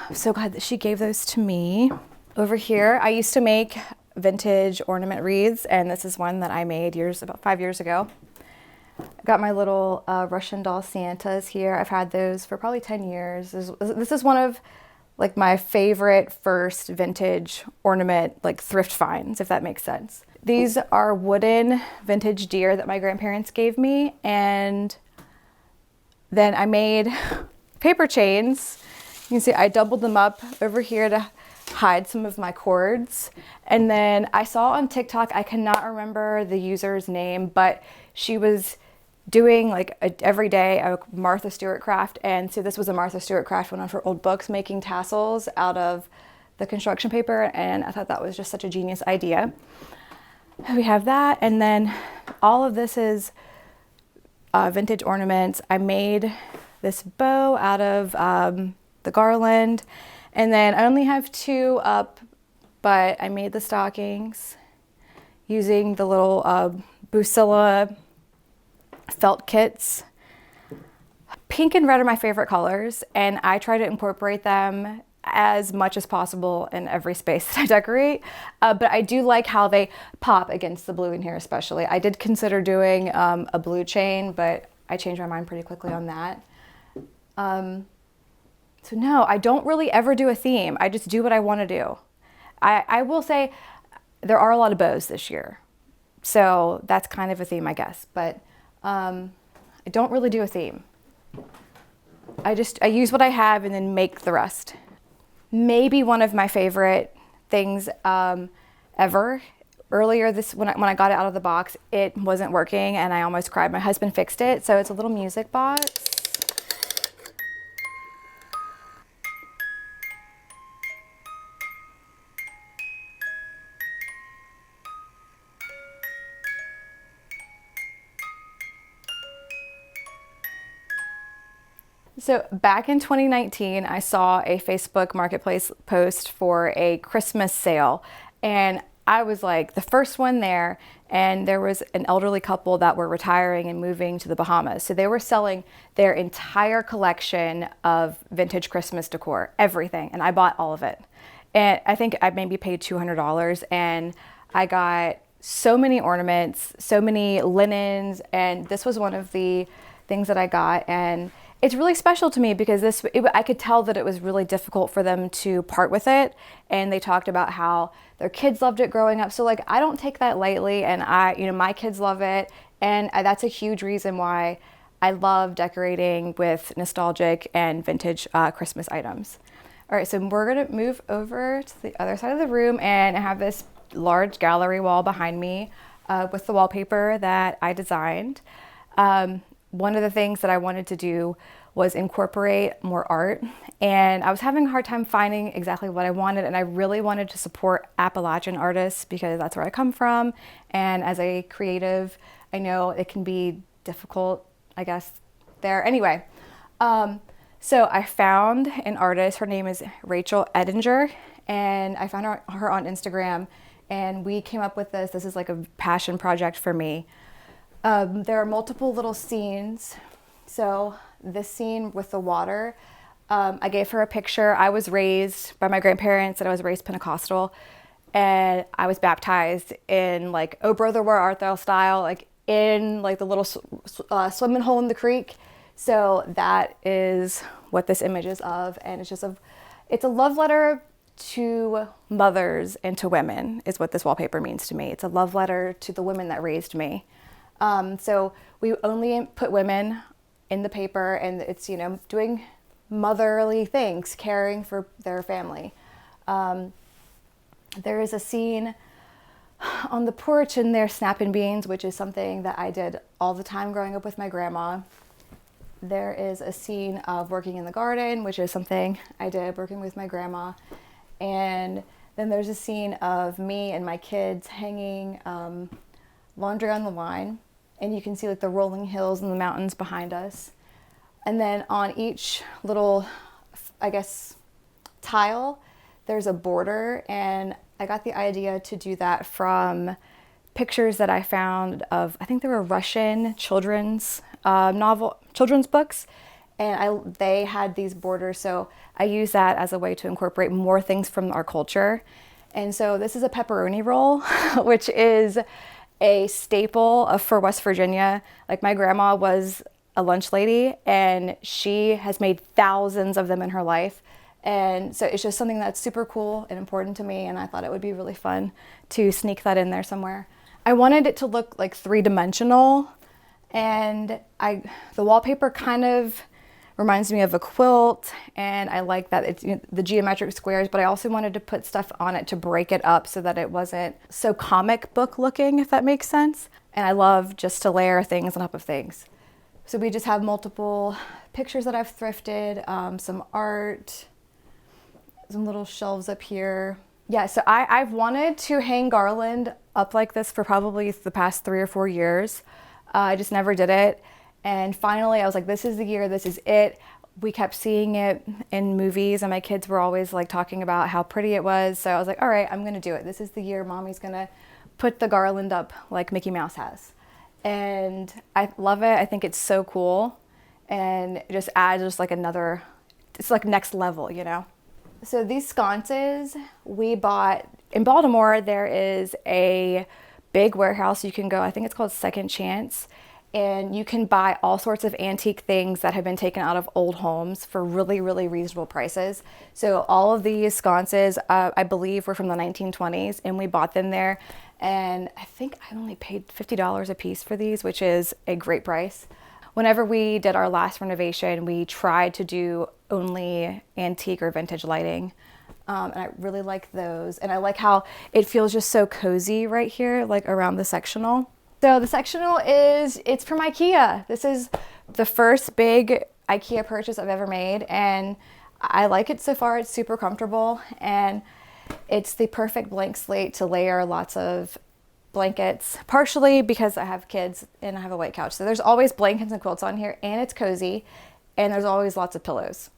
I'm so glad that she gave those to me. Over here, I used to make vintage ornament wreaths, and this is one that I made about 5 years ago. I got my little Russian doll Santas here. I've had those for probably 10 years. This is one of like my favorite first vintage ornament, like thrift finds, if that makes sense. These are wooden vintage deer that my grandparents gave me, and then I made paper chains. You can see I doubled them up over here to hide some of my cords. And then I saw on TikTok, I cannot remember the user's name, but she was doing like every day a Martha Stewart craft, and so this was a Martha Stewart craft, one of her old books, making tassels out of the construction paper, and I thought that was just such a genius idea. We have that, and then all of this is vintage ornaments. I made this bow out of the garland, and then I only have 2 up, but I made the stockings using the little Busilla felt kits. Pink and red are my favorite colors, and I try to incorporate them as much as possible in every space that I decorate, but I do like how they pop against the blue in here especially. I did consider doing a blue chain, but I changed my mind pretty quickly on that. So no, I don't really ever do a theme. I just do what I want to do. I will say there are a lot of bows this year, so that's kind of a theme, I guess, but I don't really do a theme. I use what I have and then make the rest. Maybe one of my favorite things ever. Earlier when I got it out of the box, it wasn't working and I almost cried. My husband fixed it, so it's a little music box. So back in 2019, I saw a Facebook Marketplace post for a Christmas sale, and I was like the first one there, and there was an elderly couple that were retiring and moving to the Bahamas. So they were selling their entire collection of vintage Christmas decor, everything, and I bought all of it. And I think I maybe paid $200, and I got so many ornaments, so many linens, and this was one of the things that I got. And it's really special to me because I could tell that it was really difficult for them to part with it. And they talked about how their kids loved it growing up. So like, I don't take that lightly, and my kids love it. And that's a huge reason why I love decorating with nostalgic and vintage Christmas items. All right, so we're gonna move over to the other side of the room, and I have this large gallery wall behind me with the wallpaper that I designed. One of the things that I wanted to do was incorporate more art, and I was having a hard time finding exactly what I wanted, and I really wanted to support Appalachian artists because that's where I come from, and as a creative, I know it can be difficult, I guess, there. Anyway, so I found an artist, her name is Rachel Edinger, and I found her on Instagram, and we came up with this. This is like a passion project for me. There are multiple little scenes. So this scene with the water, I gave her a picture. I was raised by my grandparents, and I was raised Pentecostal, and I was baptized in like, "Oh brother, where art thou" style, like in like the little swimming hole in the creek. So that is what this image is of, and it's a love letter to mothers and to women is what this wallpaper means to me. It's a love letter to the women that raised me. So we only put women in the paper, and it's, doing motherly things, caring for their family. There is a scene on the porch and they're snapping beans, which is something that I did all the time growing up with my grandma. There is a scene of working in the garden, which is something I did working with my grandma. And then there's a scene of me and my kids hanging laundry on the line. And you can see like the rolling hills and the mountains behind us. And then on each little, I guess, tile, there's a border. And I got the idea to do that from pictures that I found of, I think they were Russian children's books, and they had these borders, so I use that as a way to incorporate more things from our culture. And so this is a pepperoni roll, which is a staple for West Virginia. Like, my grandma was a lunch lady, and she has made thousands of them in her life. And so it's just something that's super cool and important to me, and I thought it would be really fun to sneak that in there somewhere. I wanted it to look like three-dimensional, and the wallpaper kind of reminds me of a quilt, and I like that it's the geometric squares, but I also wanted to put stuff on it to break it up so that it wasn't so comic book looking, if that makes sense. And I love just to layer things on top of things. So we just have multiple pictures that I've thrifted, some art, some little shelves up here. Yeah, so I've wanted to hang garland up like this for probably the past 3 or 4 years. I just never did it. And finally I was like, this is the year, this is it. We kept seeing it in movies and my kids were always like talking about how pretty it was. So I was like, all right, I'm gonna do it. This is the year Mommy's gonna put the garland up like Mickey Mouse has. And I love it. I think it's so cool. And it just adds just like another, it's like next level, you know? So these sconces we bought in Baltimore. There is a big warehouse you can go, I think it's called Second Chance, and you can buy all sorts of antique things that have been taken out of old homes for really, really reasonable prices. So all of these sconces, I believe, were from the 1920s, and we bought them there. And I think I only paid $50 a piece for these, which is a great price. Whenever we did our last renovation, we tried to do only antique or vintage lighting. And I really like those. And I like how it feels just so cozy right here, like around the sectional. So the sectional it's from IKEA. This is the first big IKEA purchase I've ever made. And I like it so far. It's super comfortable. And it's the perfect blank slate to layer lots of blankets, partially because I have kids and I have a white couch. So there's always blankets and quilts on here, and it's cozy, and there's always lots of pillows.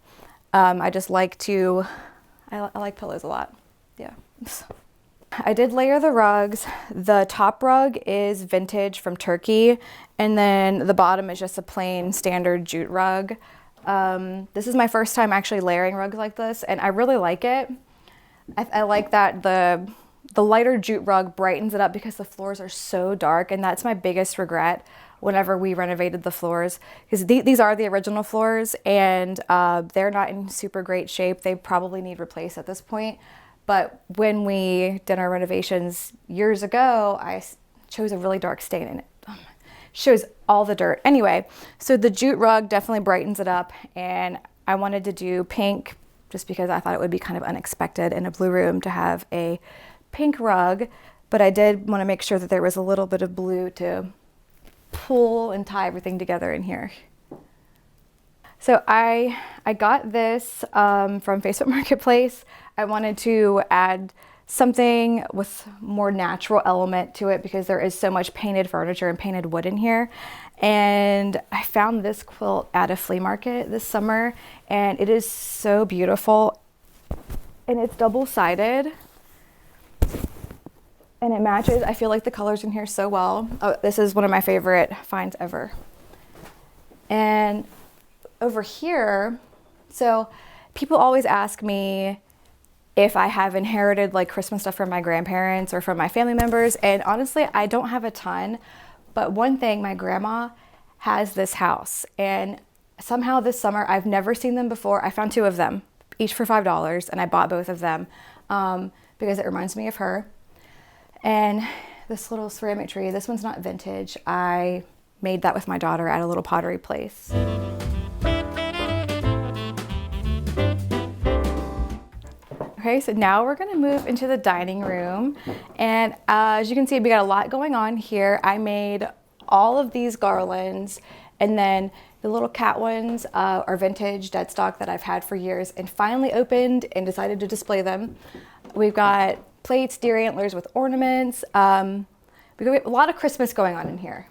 I just like to, I like pillows a lot. Yeah. I did layer the rugs. The top rug is vintage from Turkey, and then the bottom is just a plain standard jute rug. This is my first time actually layering rugs like this, and I really like it. I like that the lighter jute rug brightens it up because the floors are so dark, and that's my biggest regret whenever we renovated the floors, because these are the original floors, and they're not in super great shape. They probably need replaced at this point. But when we did our renovations years ago, I chose a really dark stain, and it shows all the dirt. Anyway, so the jute rug definitely brightens it up, and I wanted to do pink just because I thought it would be kind of unexpected in a blue room to have a pink rug, but I did want to make sure that there was a little bit of blue to pull and tie everything together in here. So I got this from Facebook Marketplace. I wanted to add something with more natural element to it because there is so much painted furniture and painted wood in here. And I found this quilt at a flea market this summer, and it is so beautiful. And it's double-sided. And it matches, I feel like, the colors in here so well. Oh, this is one of my favorite finds ever. And over here, so people always ask me if I have inherited like Christmas stuff from my grandparents or from my family members. And honestly, I don't have a ton. But one thing, my grandma has this house. And somehow this summer, I've never seen them before. I found 2 of them, each for $5. And I bought both of them because it reminds me of her. And this little ceramic tree, this one's not vintage. I made that with my daughter at a little pottery place. Okay, so now we're gonna move into the dining room. And as you can see, we got a lot going on here. I made all of these garlands, and then the little cat ones are vintage dead stock that I've had for years and finally opened and decided to display them. We've got plates, deer antlers with ornaments. We have a lot of Christmas going on in here.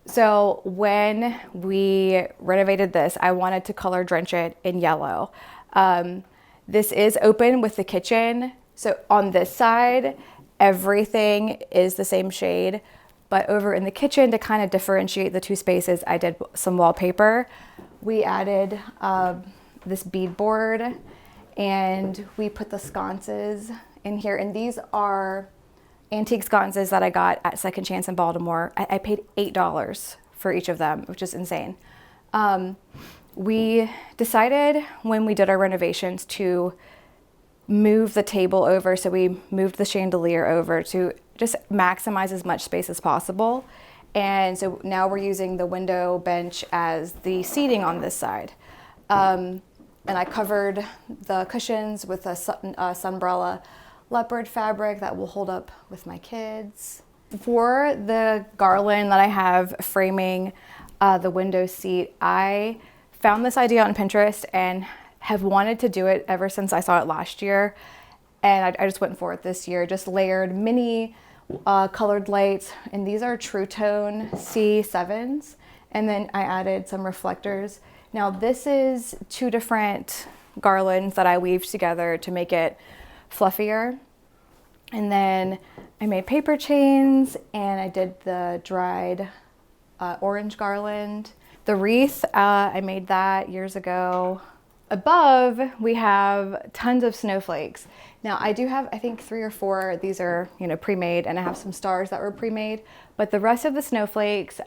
So when we renovated this, I wanted to color drench it in yellow. This is open with the kitchen. So on this side, everything is the same shade, but over in the kitchen, to kind of differentiate the two spaces, I did some wallpaper. We added this beadboard, and we put the sconces in here. And these are antique sconces that I got at Second Chance in Baltimore. I paid $8 for each of them, which is insane. We decided when we did our renovations to move the table over. So we moved the chandelier over to just maximize as much space as possible. And so now we're using the window bench as the seating on this side. And I covered the cushions with a sunbrella leopard fabric that will hold up with my kids. For the garland that I have framing the window seat, I found this idea on Pinterest and have wanted to do it ever since I saw it last year. And I just went for it this year, just layered mini colored lights. And these are True Tone C7s. And then I added some reflectors. Now this is 2 different garlands that I weaved together to make it fluffier. And then I made paper chains, and I did the dried orange garland. The wreath, I made that years ago. Above, we have tons of snowflakes. Now I do have, I think 3 or 4, these are, pre-made, and I have some stars that were pre-made, but the rest of the snowflakes,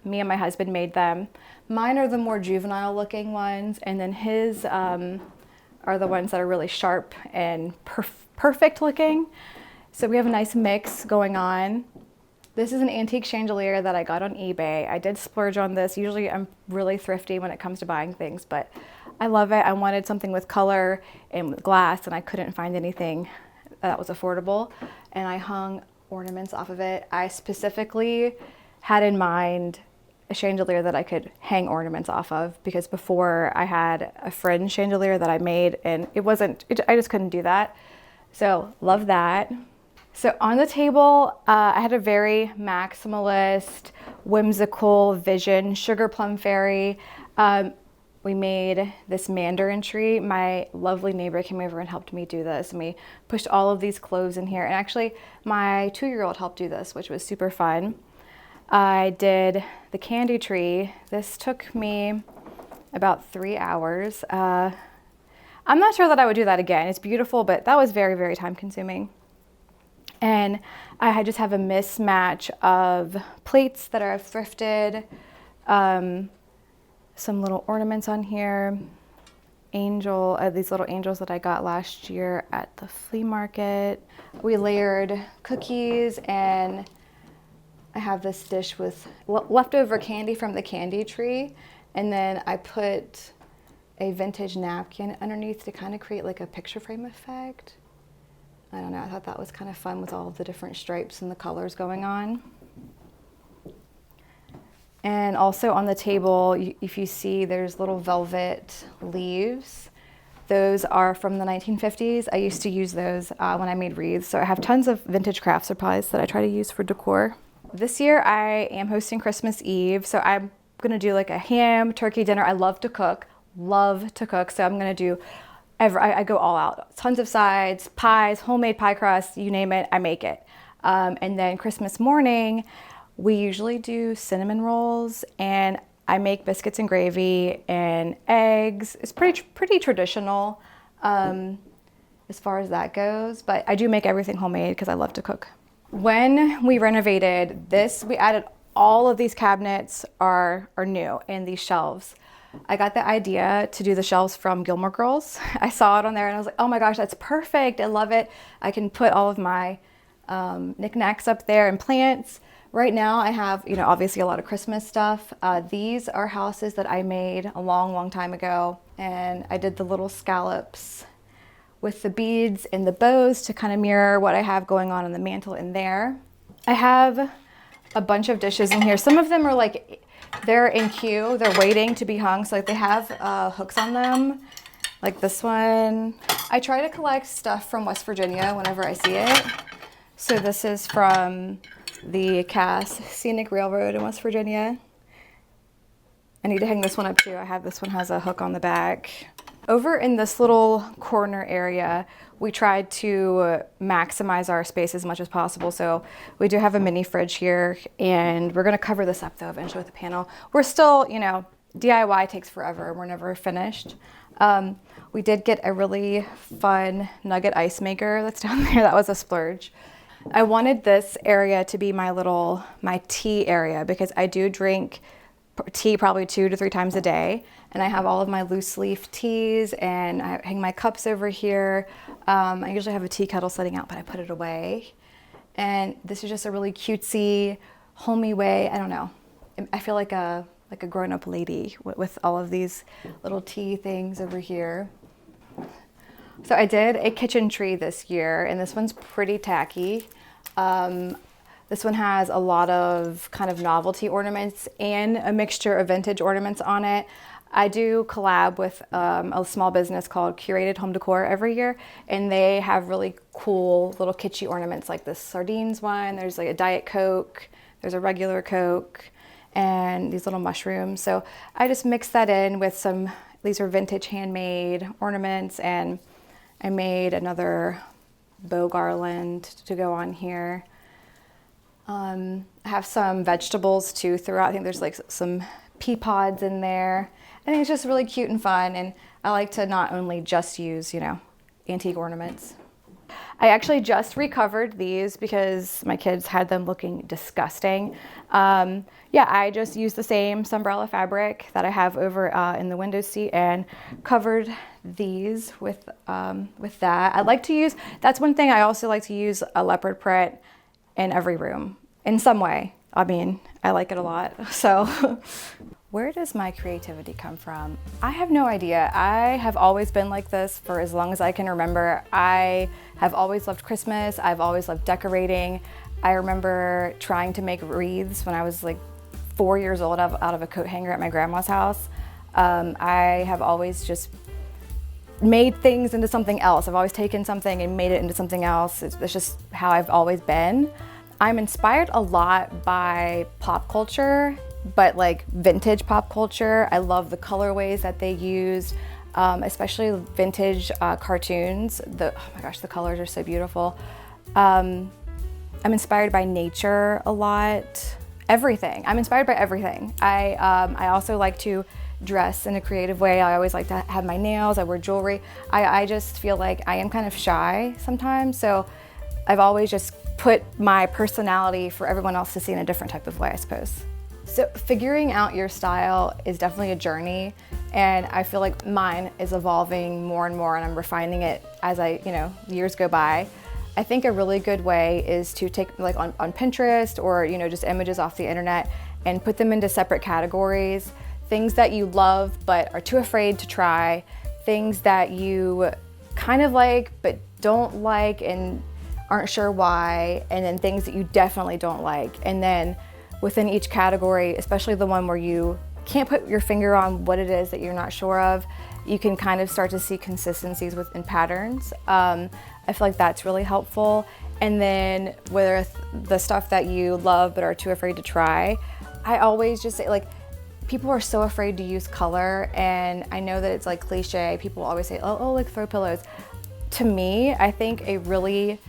me and my husband made them. Mine are the more juvenile looking ones, and then his are the ones that are really sharp and perfect looking. So we have a nice mix going on. This is an antique chandelier that I got on eBay. I did splurge on this. Usually I'm really thrifty when it comes to buying things, but I love it. I wanted something with color and with glass, and I couldn't find anything that was affordable. And I hung ornaments off of it. I specifically had in mind a chandelier that I could hang ornaments off of, because before I had a fringe chandelier that I made, and I just couldn't do that. So love that. So on the table, I had a very maximalist, whimsical vision, sugar plum fairy. We made this mandarin tree. My lovely neighbor came over and helped me do this. And we pushed all of these cloves in here. And actually, my 2-year-old helped do this, which was super fun. I did the candy tree. This took me about 3 hours. I'm not sure that I would do that again. It's beautiful, but that was very, very time consuming. And I just have a mismatch of plates that are thrifted, some little ornaments on here, these little angels that I got last year at the flea market. We layered cookies, and I have this dish with leftover candy from the candy tree, and then I put a vintage napkin underneath to kind of create like a picture frame effect. I don't know, I thought that was kind of fun with all of the different stripes and the colors going on. And also on the table, if you see, there's little velvet leaves. Those are from the 1950s. I used to use those when I made wreaths. So I have tons of vintage craft supplies that I try to use for decor. This year I am hosting Christmas Eve. So I'm gonna do like a ham, turkey dinner. I love to cook. So I'm gonna do, I go all out. Tons of sides, pies, homemade pie crust, you name it, I make it. And then Christmas morning, we usually do cinnamon rolls, and I make biscuits and gravy and eggs. It's pretty traditional as far as that goes, but I do make everything homemade because I love to cook. When we renovated this, we added all of these cabinets are new, and these shelves. I got the idea to do the shelves from Gilmore Girls. I saw it on there and I was like, oh my gosh, that's perfect. I love it. I can put all of my knickknacks up there and plants. Right now I have, obviously a lot of Christmas stuff. These are houses that I made a long, long time ago. And I did the little scallops with the beads and the bows to kind of mirror what I have going on the mantle in there. I have a bunch of dishes in here. Some of them are like, they're in queue, they're waiting to be hung. So like they have hooks on them, like this one. I try to collect stuff from West Virginia whenever I see it. So this is from the Cass Scenic Railroad in West Virginia. I need to hang this one up too. I have this one has a hook on the back. Over in this little corner area, we tried to maximize our space as much as possible. So we do have a mini fridge here, and we're gonna cover this up though eventually with a panel. We're still, you know, DIY takes forever. We're never finished. We did get a really fun nugget ice maker that's down there. That was a splurge. I wanted this area to be my tea area because I do drink tea probably 2 to 3 times a day, and I have all of my loose leaf teas, and I hang my cups over here. I usually have a tea kettle sitting out, but I put it away. And this is just a really cutesy, homey way. I don't know. I feel like a grown-up lady with all of these little tea things over here. So I did a kitchen tree this year, and this one's pretty tacky. This one has a lot of kind of novelty ornaments and a mixture of vintage ornaments on it. I do collab with a small business called Curated Home Decor every year, and they have really cool little kitschy ornaments like this sardines one. There's like a Diet Coke, there's a regular Coke, and these little mushrooms. So I just mixed that in with these are vintage handmade ornaments, and I made another bow garland to go on here. I have some vegetables too throughout. I think there's like some pea pods in there. I think it's just really cute and fun, and I like to not only just use, you know, antique ornaments. I actually just recovered these because my kids had them looking disgusting. Yeah, I just used the same Sunbrella fabric that I have over in the window seat and covered these with that. I like to use, that's one thing I also like to use, a leopard print in every room in some way. I mean, I like it a lot. So where does my creativity come from? I have no idea. I have always been like this for as long as I can remember. I have always loved Christmas. I've always loved decorating. I remember trying to make wreaths when I was like 4 years old out of a coat hanger at my grandma's house. I have always just made things into something else. I've always taken something and made it into something else. It's just how I've always been. I'm inspired a lot by pop culture, but like vintage pop culture. I love the colorways that they use, especially vintage cartoons. Oh my gosh, the colors are so beautiful. I'm inspired by nature a lot. Everything. I'm inspired by everything. I also like to dress in a creative way. I always like to have my nails. I wear jewelry. I just feel like I am kind of shy sometimes, so I've always just put my personality for everyone else to see in a different type of way, I suppose. So figuring out your style is definitely a journey, and I feel like mine is evolving more and more, and I'm refining it as years go by. I think a really good way is to take like on Pinterest or just images off the internet and put them into separate categories. Things that you love but are too afraid to try, things that you kind of like but don't like and aren't sure why, and then things that you definitely don't like. And then within each category, especially the one where you can't put your finger on what it is that you're not sure of, you can kind of start to see consistencies within patterns. I feel like that's really helpful. And then whether the stuff that you love but are too afraid to try, I always just say, like, people are so afraid to use color, and I know that it's like cliche. People always say, oh, like throw pillows. To me, I think a really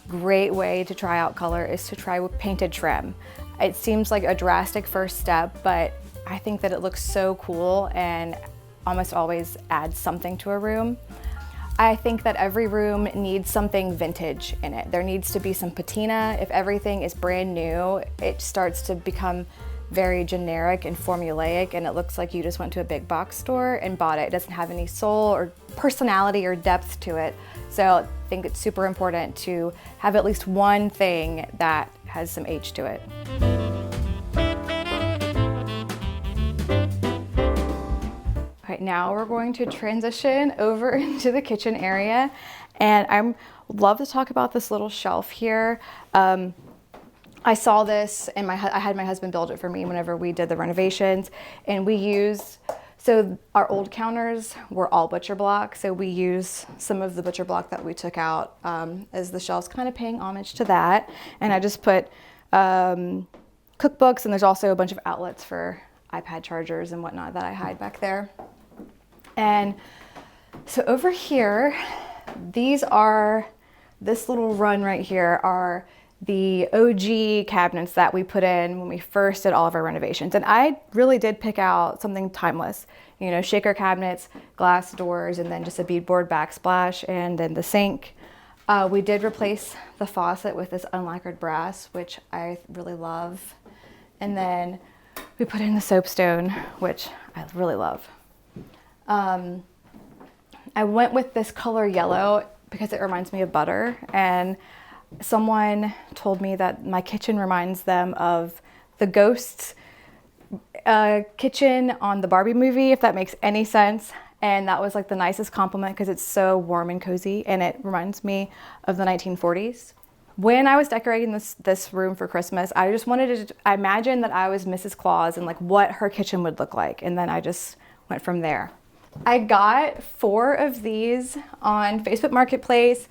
great way to try out color is to try with painted trim. It seems like a drastic first step, but I think that it looks so cool and almost always adds something to a room. I think that every room needs something vintage in it. There needs to be some patina. If everything is brand new, it starts to become very generic and formulaic, and it looks like you just went to a big box store and bought it. It doesn't have any soul or personality or depth to it. So I think it's super important to have at least one thing that has some H to it. All right, now we're going to transition over into the kitchen area, and I love to talk about this little shelf here. I saw this, and I had my husband build it for me whenever we did the renovations, and so our old counters were all butcher block, so we use some of the butcher block that we took out as the shelves, kind of paying homage to that. And I just put cookbooks, and there's also a bunch of outlets for iPad chargers and whatnot that I hide back there. And so over here, this little run right here are the OG cabinets that we put in when we first did all of our renovations. And I really did pick out something timeless, you know, shaker cabinets, glass doors, and then just a beadboard backsplash, and then the sink. We did replace the faucet with this unlacquered brass, which I really love. And then we put in the soapstone, which I really love. I went with this color yellow because it reminds me of butter, and someone told me that my kitchen reminds them of the Ghosts kitchen on the Barbie movie, if that makes any sense. And that was like the nicest compliment because it's so warm and cozy, and it reminds me of the 1940s. When I was decorating this room for Christmas, I just wanted to imagine that I was Mrs. Claus and like what her kitchen would look like, and then I just went from there. I got 4 of these on Facebook Marketplace.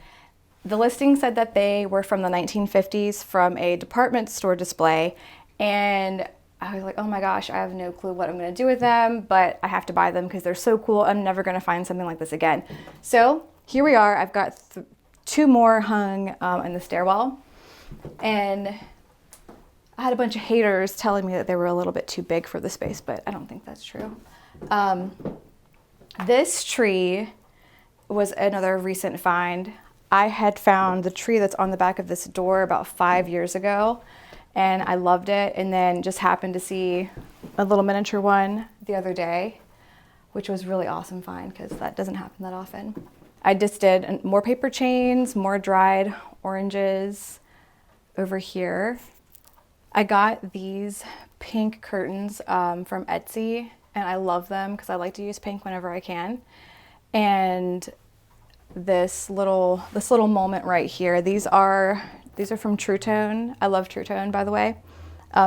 The listing said that they were from the 1950s from a department store display, and I was like, oh my gosh, I have no clue what I'm gonna do with them, but I have to buy them because they're so cool. I'm never gonna find something like this again. So here we are. I've got 2 more hung in the stairwell, and I had a bunch of haters telling me that they were a little bit too big for the space, but I don't think that's true. This tree was another recent find. I had found the tree that's on the back of this door about 5 years ago, and I loved it, and then just happened to see a little miniature one the other day, which was really awesome find because that doesn't happen that often. I just did more paper chains, more dried oranges over here. I got these pink curtains from Etsy, and I love them because I like to use pink whenever I can. And this little moment right here, these are from True Tone. I love True Tone, by the way.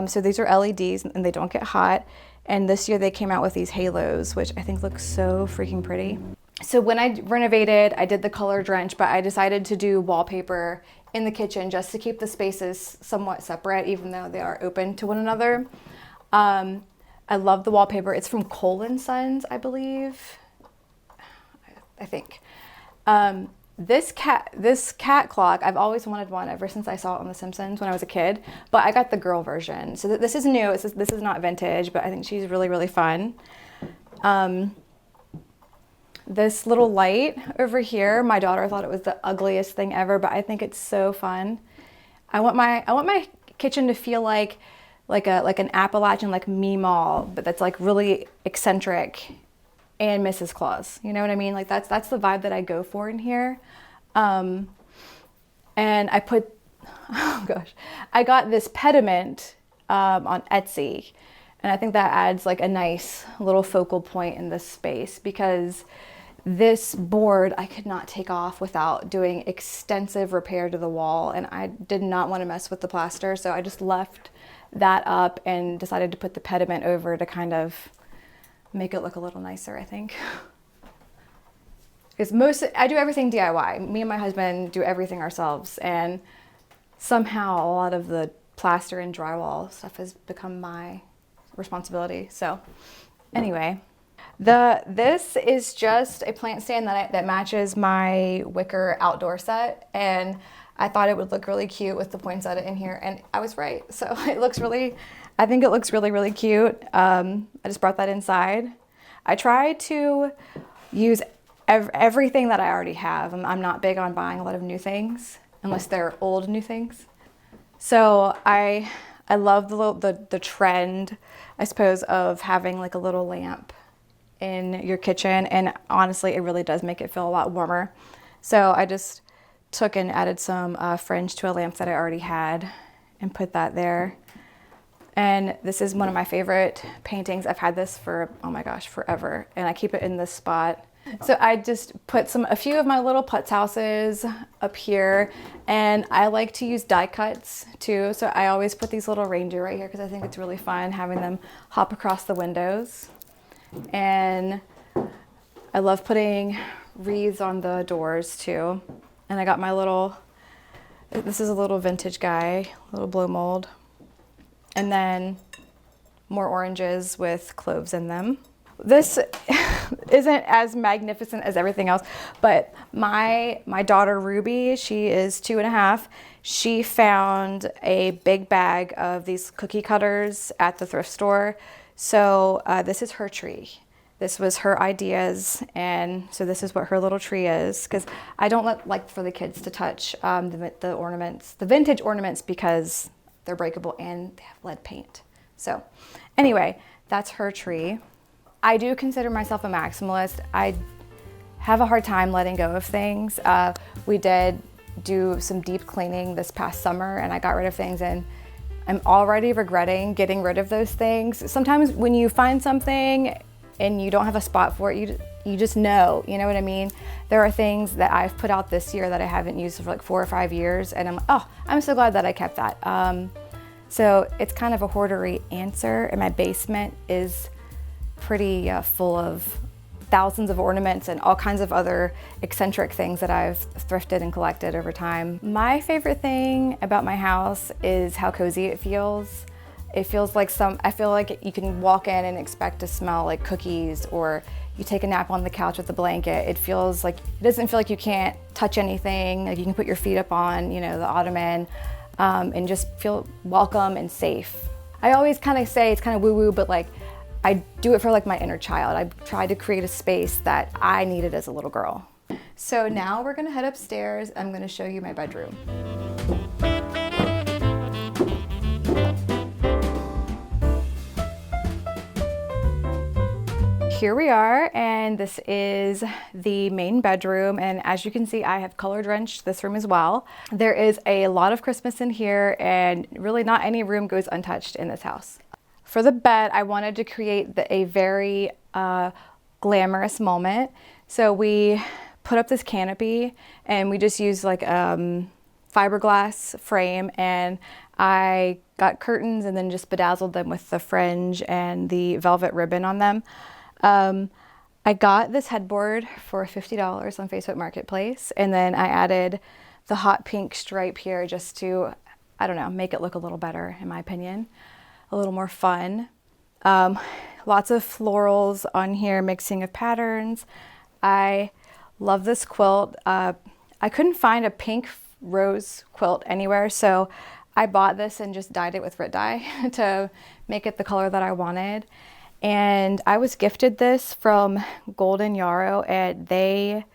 So these are LEDs and they don't get hot. And this year they came out with these halos, which I think look so freaking pretty. So when I renovated, I did the color drench, but I decided to do wallpaper in the kitchen just to keep the spaces somewhat separate, even though they are open to one another. I love the wallpaper. It's from Cole & Sons, I believe. I think. This cat clock, I've always wanted one ever since I saw it on The Simpsons when I was a kid, but I got the girl version. So this is new. This is not vintage, but I think she's really, really fun. This little light over here, my daughter thought it was the ugliest thing ever, but I think it's so fun. I want my kitchen to feel like an Appalachian, like Meemaw, but that's like really eccentric and Mrs. Claus. You know what I mean? Like that's the vibe that I go for in here. And I put, oh gosh, I got this pediment on Etsy, and I think that adds like a nice little focal point in this space because this board I could not take off without doing extensive repair to the wall, and I did not want to mess with the plaster, so I just left that up and decided to put the pediment over to kind of make it look a little nicer, I think. Because I do everything DIY. Me and my husband do everything ourselves, and somehow a lot of the plaster and drywall stuff has become my responsibility. So anyway, this is just a plant stand that matches my wicker outdoor set, and I thought it would look really cute with the poinsettia in here, and I was right. So I think it looks really, really cute. I just brought that inside. I try to use everything that I already have. I'm not big on buying a lot of new things unless they're old new things. So I love the trend, I suppose, of having like a little lamp in your kitchen, and honestly, it really does make it feel a lot warmer. So I just took and added some fringe to a lamp that I already had and put that there. And this is one of my favorite paintings. I've had this for, oh my gosh, forever. And I keep it in this spot. So I just put a few of my little putz houses up here, and I like to use die cuts too. So I always put these little reindeer right here because I think it's really fun having them hop across the windows. And I love putting wreaths on the doors too. And I got my this is a little vintage guy, little blow mold. And then more oranges with cloves in them. This isn't as magnificent as everything else, but my daughter Ruby, she is 2.5. She found a big bag of these cookie cutters at the thrift store. So this is her tree. This was her ideas, and so this is what her little tree is, because I don't like for the kids to touch the ornaments, the vintage ornaments, because they're breakable and they have lead paint. So anyway, that's her tree. I do consider myself a maximalist. I have a hard time letting go of things. We did do some deep cleaning this past summer, and I got rid of things, and I'm already regretting getting rid of those things. Sometimes when you find something and you don't have a spot for it, you just know, you know what I mean? There are things that I've put out this year that I haven't used for like 4 or 5 years, and I'm so glad that I kept that. So it's kind of a hoardery answer, and my basement is pretty full of thousands of ornaments and all kinds of other eccentric things that I've thrifted and collected over time. My favorite thing about my house is how cozy it feels. It feels like I feel like you can walk in and expect to smell like cookies, or you take a nap on the couch with a blanket. It doesn't feel like you can't touch anything. Like you can put your feet up on, the ottoman, and just feel welcome and safe. I always kind of say it's kind of woo-woo, but like I do it for like my inner child. I try to create a space that I needed as a little girl. So now we're gonna head upstairs. I'm gonna show you my bedroom. Here we are, and this is the main bedroom, and as you can see, I have color drenched this room as well. There is a lot of Christmas in here, and really not any room goes untouched in this house. For the bed, I wanted to create a very glamorous moment, so we put up this canopy, and we just used like fiberglass frame, and I got curtains and then just bedazzled them with the fringe and the velvet ribbon on them. I got this headboard for $50 on Facebook Marketplace, and then I added the hot pink stripe here just to, I don't know, make it look a little better in my opinion, a little more fun. Lots of florals on here, mixing of patterns. I love this quilt. I couldn't find a pink rose quilt anywhere, so I bought this and just dyed it with Rit dye to make it the color that I wanted. And I was gifted this from Golden Yarrow, and they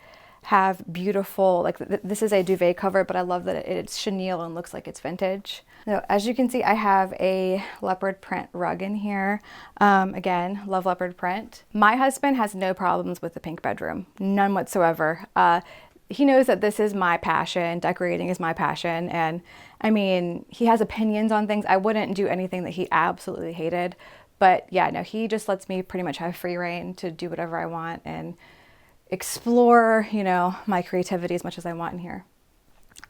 have beautiful, this is a duvet cover, but I love that it's chenille and looks like it's vintage. So as you can see, I have a leopard print rug in here. Again, love leopard print. My husband has no problems with the pink bedroom, none whatsoever. He knows that this is my passion, decorating is my passion, and I mean, he has opinions on things. I wouldn't do anything that he absolutely hated. But yeah, no, he just lets me pretty much have free reign to do whatever I want and explore, my creativity as much as I want in here.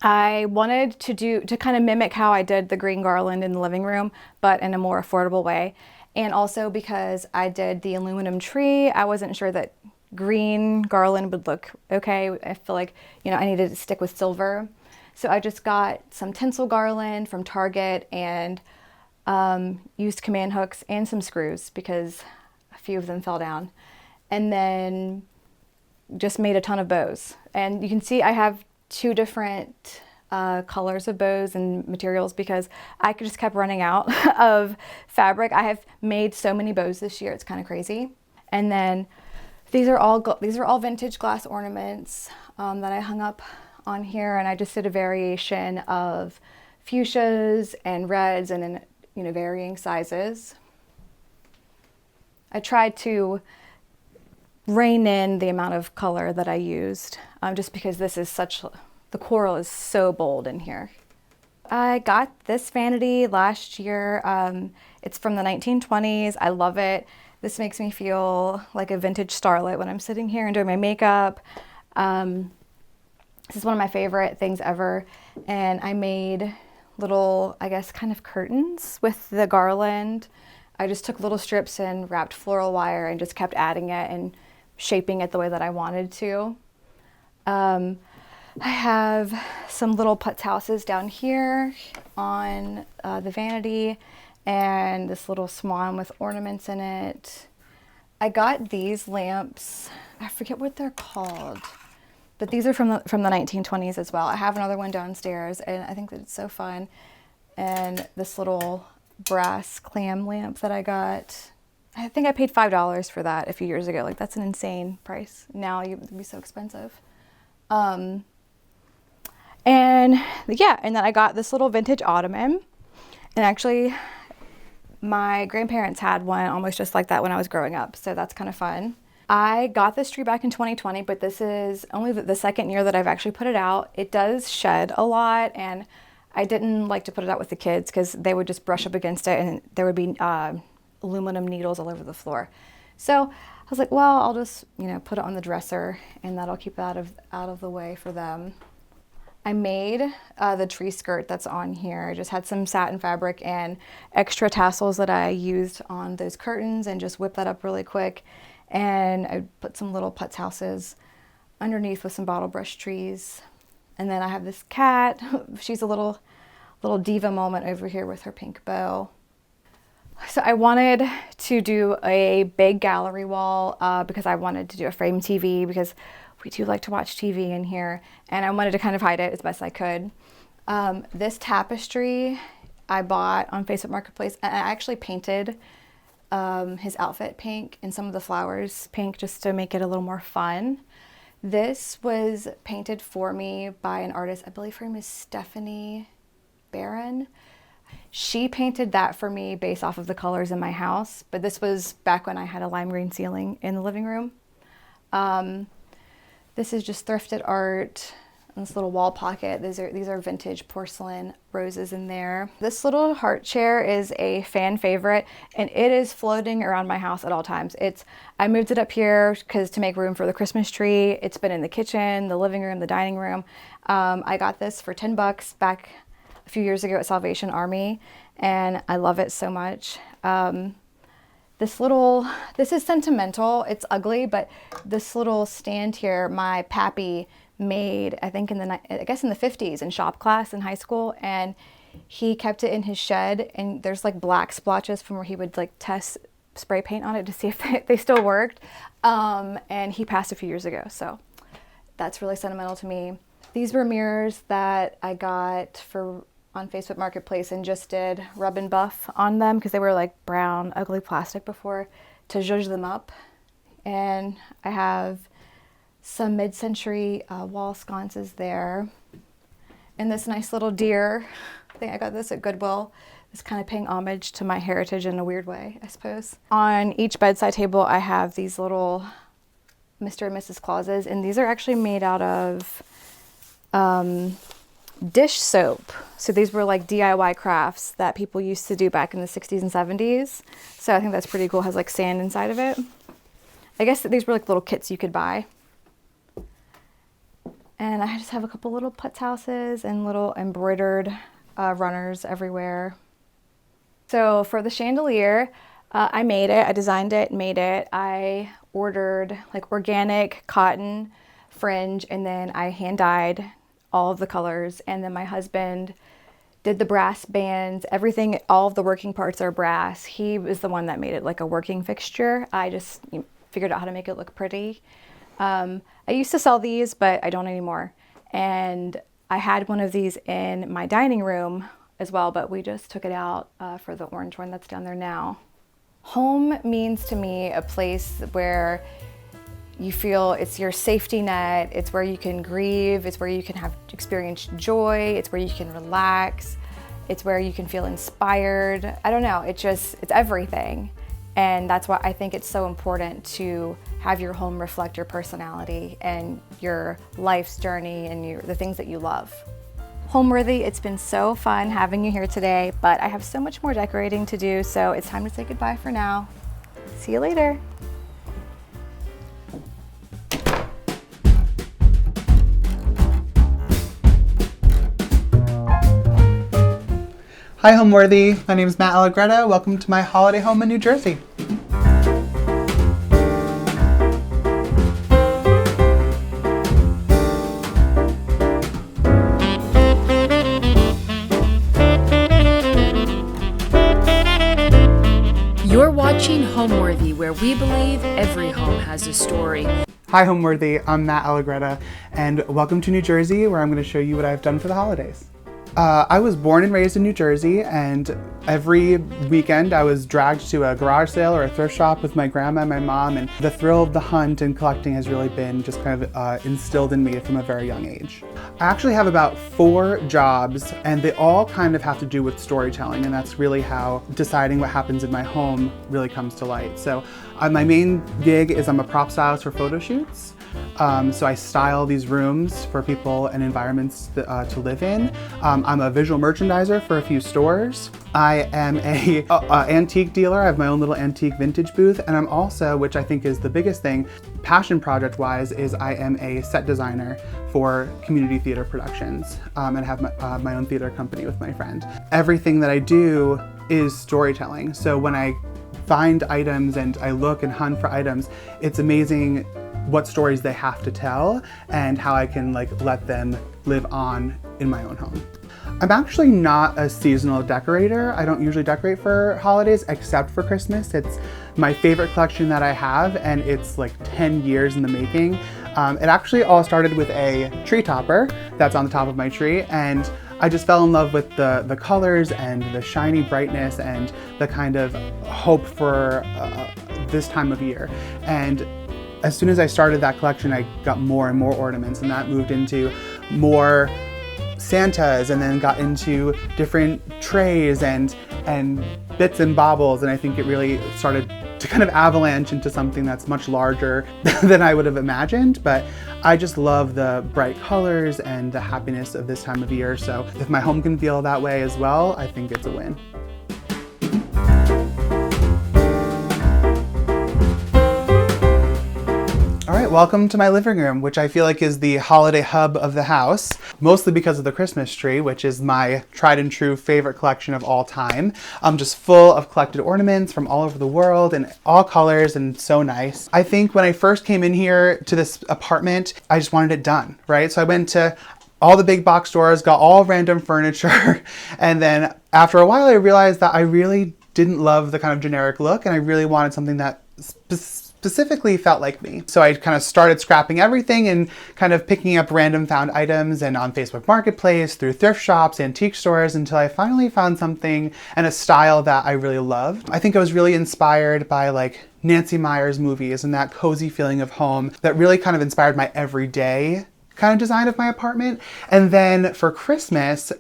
I wanted to kind of mimic how I did the green garland in the living room, but in a more affordable way. And also because I did the aluminum tree, I wasn't sure that green garland would look okay. I feel like, I needed to stick with silver. So I just got some tinsel garland from Target and used command hooks and some screws because a few of them fell down, and then just made a ton of bows. And you can see I have 2 different colors of bows and materials because I just kept running out of fabric. I have made so many bows this year, it's kind of crazy. And then these are all vintage glass ornaments that I hung up on here, and I just did a variation of fuchsias and reds and in varying sizes. I tried to rein in the amount of color that I used, just because this is the coral is so bold in here. I got this vanity last year. It's from the 1920s. I love it. This makes me feel like a vintage starlet when I'm sitting here and doing my makeup. This is one of my favorite things ever. And I made little, I guess, kind of curtains with the garland. I just took little strips and wrapped floral wire and just kept adding it and shaping it the way that I wanted to. I have some little putz houses down here on the vanity and this little swan with ornaments in it. I got these lamps, I forget what they're called, but these are from the 1920s as well. I have another one downstairs and I think that it's so fun. And this little brass clam lamp that I got, I think I paid $5 for that a few years ago. Like, that's an insane price. Now it would be so expensive. And yeah, and then I got this little vintage ottoman. And actually, my grandparents had one almost just like that when I was growing up. So that's kind of fun. I got this tree back in 2020, but this is only the second year that I've actually put it out. It does shed a lot, and I didn't like to put it out with the kids because they would just brush up against it and there would be aluminum needles all over the floor. So I was like, well, I'll just, put it on the dresser and that'll keep it out of the way for them. I made the tree skirt that's on here. I just had some satin fabric and extra tassels that I used on those curtains and just whipped that up really quick. And I put some little putz houses underneath with some bottle brush trees. And then I have this cat. She's a little diva moment over here with her pink bow. So I wanted to do a big gallery wall because I wanted to do a frame TV because we do like to watch TV in here. And I wanted to kind of hide it as best I could. This tapestry I bought on Facebook Marketplace. And I actually painted his outfit pink and some of the flowers pink just to make it a little more fun. This was painted for me by an artist, I believe her name is Stephanie Barron. She painted that for me based off of the colors in my house, but this was back when I had a lime green ceiling in the living room. This is just thrifted art. This little wall pocket, these are vintage porcelain roses in there. This little heart chair is a fan favorite and it is floating around my house at all times. I moved it up here to make room for the Christmas tree. It's been in the kitchen, the living room, the dining room. I got this for $10 back a few years ago at Salvation Army and I love it so much. This is sentimental, it's ugly, but this little stand here, my pappy made, I think in the 50s in shop class in high school, and he kept it in his shed and there's like black splotches from where he would like test spray paint on it to see if they still worked. And he passed a few years ago, so that's really sentimental to me. These were mirrors that I got on Facebook Marketplace and just did rub and buff on them because they were like brown, ugly plastic before to zhuzh them up. And I have some mid-century wall sconces there. And this nice little deer. I think I got this at Goodwill. It's kind of paying homage to my heritage in a weird way, I suppose. On each bedside table, I have these little Mr. and Mrs. Clauses, and these are actually made out of dish soap. So these were like DIY crafts that people used to do back in the 60s and 70s. So I think that's pretty cool. It has like sand inside of it. I guess that these were like little kits you could buy. And I just have a couple little putz houses and little embroidered runners everywhere. So for the chandelier, I made it, I designed it, made it. I ordered like organic cotton fringe and then I hand dyed all of the colors. And then my husband did the brass bands, everything, all of the working parts are brass. He was the one that made it like a working fixture. I just figured out how to make it look pretty. I used to sell these, but I don't anymore. And I had one of these in my dining room as well, but we just took it out for the orange one that's down there now. Home means to me a place where you feel it's your safety net, it's where you can grieve, it's where you can experience joy, it's where you can relax, it's where you can feel inspired. I don't know, it's everything. And that's why I think it's so important to have your home reflect your personality and your life's journey and the things that you love. Homeworthy, it's been so fun having you here today, but I have so much more decorating to do, so it's time to say goodbye for now. See you later. Hi Homeworthy, my name is Matt Allegretta. Welcome to my holiday home in New Jersey. You're watching Homeworthy, where we believe every home has a story. Hi Homeworthy, I'm Matt Allegretta, and welcome to New Jersey, where I'm going to show you what I've done for the holidays. I was born and raised in New Jersey, and every weekend I was dragged to a garage sale or a thrift shop with my grandma and my mom, and the thrill of the hunt and collecting has really been just kind of instilled in me from a very young age. I actually have about 4 jobs, and they all kind of have to do with storytelling, and that's really how deciding what happens in my home really comes to light. So my main gig is I'm a prop stylist for photo shoots. So I style these rooms for people and environments to live in. I'm a visual merchandiser for a few stores. I am a antique dealer. I have my own little antique vintage booth. And I'm also, which I think is the biggest thing, passion project wise, is I am a set designer for community theater productions and have my own theater company with my friend. Everything that I do is storytelling. So when I find items and I look and hunt for items, it's amazing what stories they have to tell and how I can let them live on in my own home. I'm actually not a seasonal decorator. I don't usually decorate for holidays except for Christmas. It's my favorite collection that I have, and it's like 10 years in the making. It actually all started with a tree topper that's on the top of my tree, and I just fell in love with the colors and the shiny brightness and the kind of hope for this time of year. And as soon as I started that collection, I got more and more ornaments, and that moved into more Santas, and then got into different trays and bits and baubles, and I think it really started to kind of avalanche into something that's much larger than I would have imagined. But I just love the bright colors and the happiness of this time of year, so if my home can feel that way as well, I think it's a win. All right, welcome to my living room, which I feel like is the holiday hub of the house, mostly because of the Christmas tree, which is my tried and true favorite collection of all time. Just full of collected ornaments from all over the world and all colors, and so nice. I think when I first came in here to this apartment, I just wanted it done, right? So I went to all the big box stores, got all random furniture, and then after a while I realized that I really didn't love the kind of generic look, and I really wanted something that specifically felt like me. So I kind of started scrapping everything and kind of picking up random found items, and on Facebook Marketplace, through thrift shops, antique stores, until I finally found something and a style that I really loved. I think I was really inspired by Nancy Meyers movies and that cozy feeling of home that really kind of inspired my everyday kind of design of my apartment. And then for Christmas,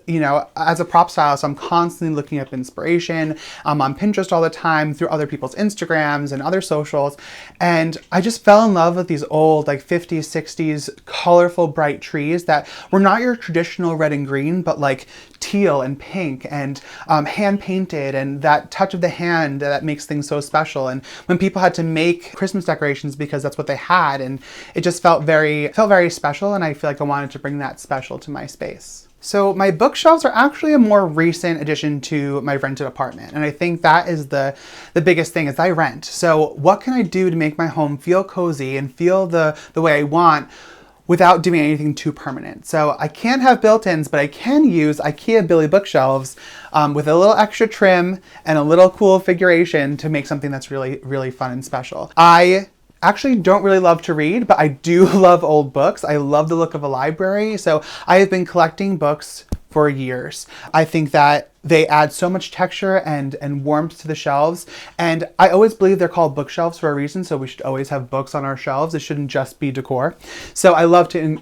as a prop stylist, I'm constantly looking up inspiration. I'm on Pinterest all the time, through other people's Instagrams and other socials. And I just fell in love with these old 50s, 60s, colorful, bright trees that were not your traditional red and green, but teal and pink and hand painted, and that touch of the hand that makes things so special. And when people had to make Christmas decorations because that's what they had, and it just felt very special, and I feel like I wanted to bring that special to my space. So my bookshelves are actually a more recent addition to my rented apartment, and I think that is the biggest thing is I rent. So what can I do to make my home feel cozy and feel the way I want without doing anything too permanent? So I can't have built-ins, but I can use IKEA Billy bookshelves with a little extra trim and a little cool figuration to make something that's really, really fun and special. I actually don't really love to read, but I do love old books. I love the look of a library. So I have been collecting books for years. I think that They add so much texture and warmth to the shelves. And I always believe they're called bookshelves for a reason, so we should always have books on our shelves. It shouldn't just be decor. So I love to,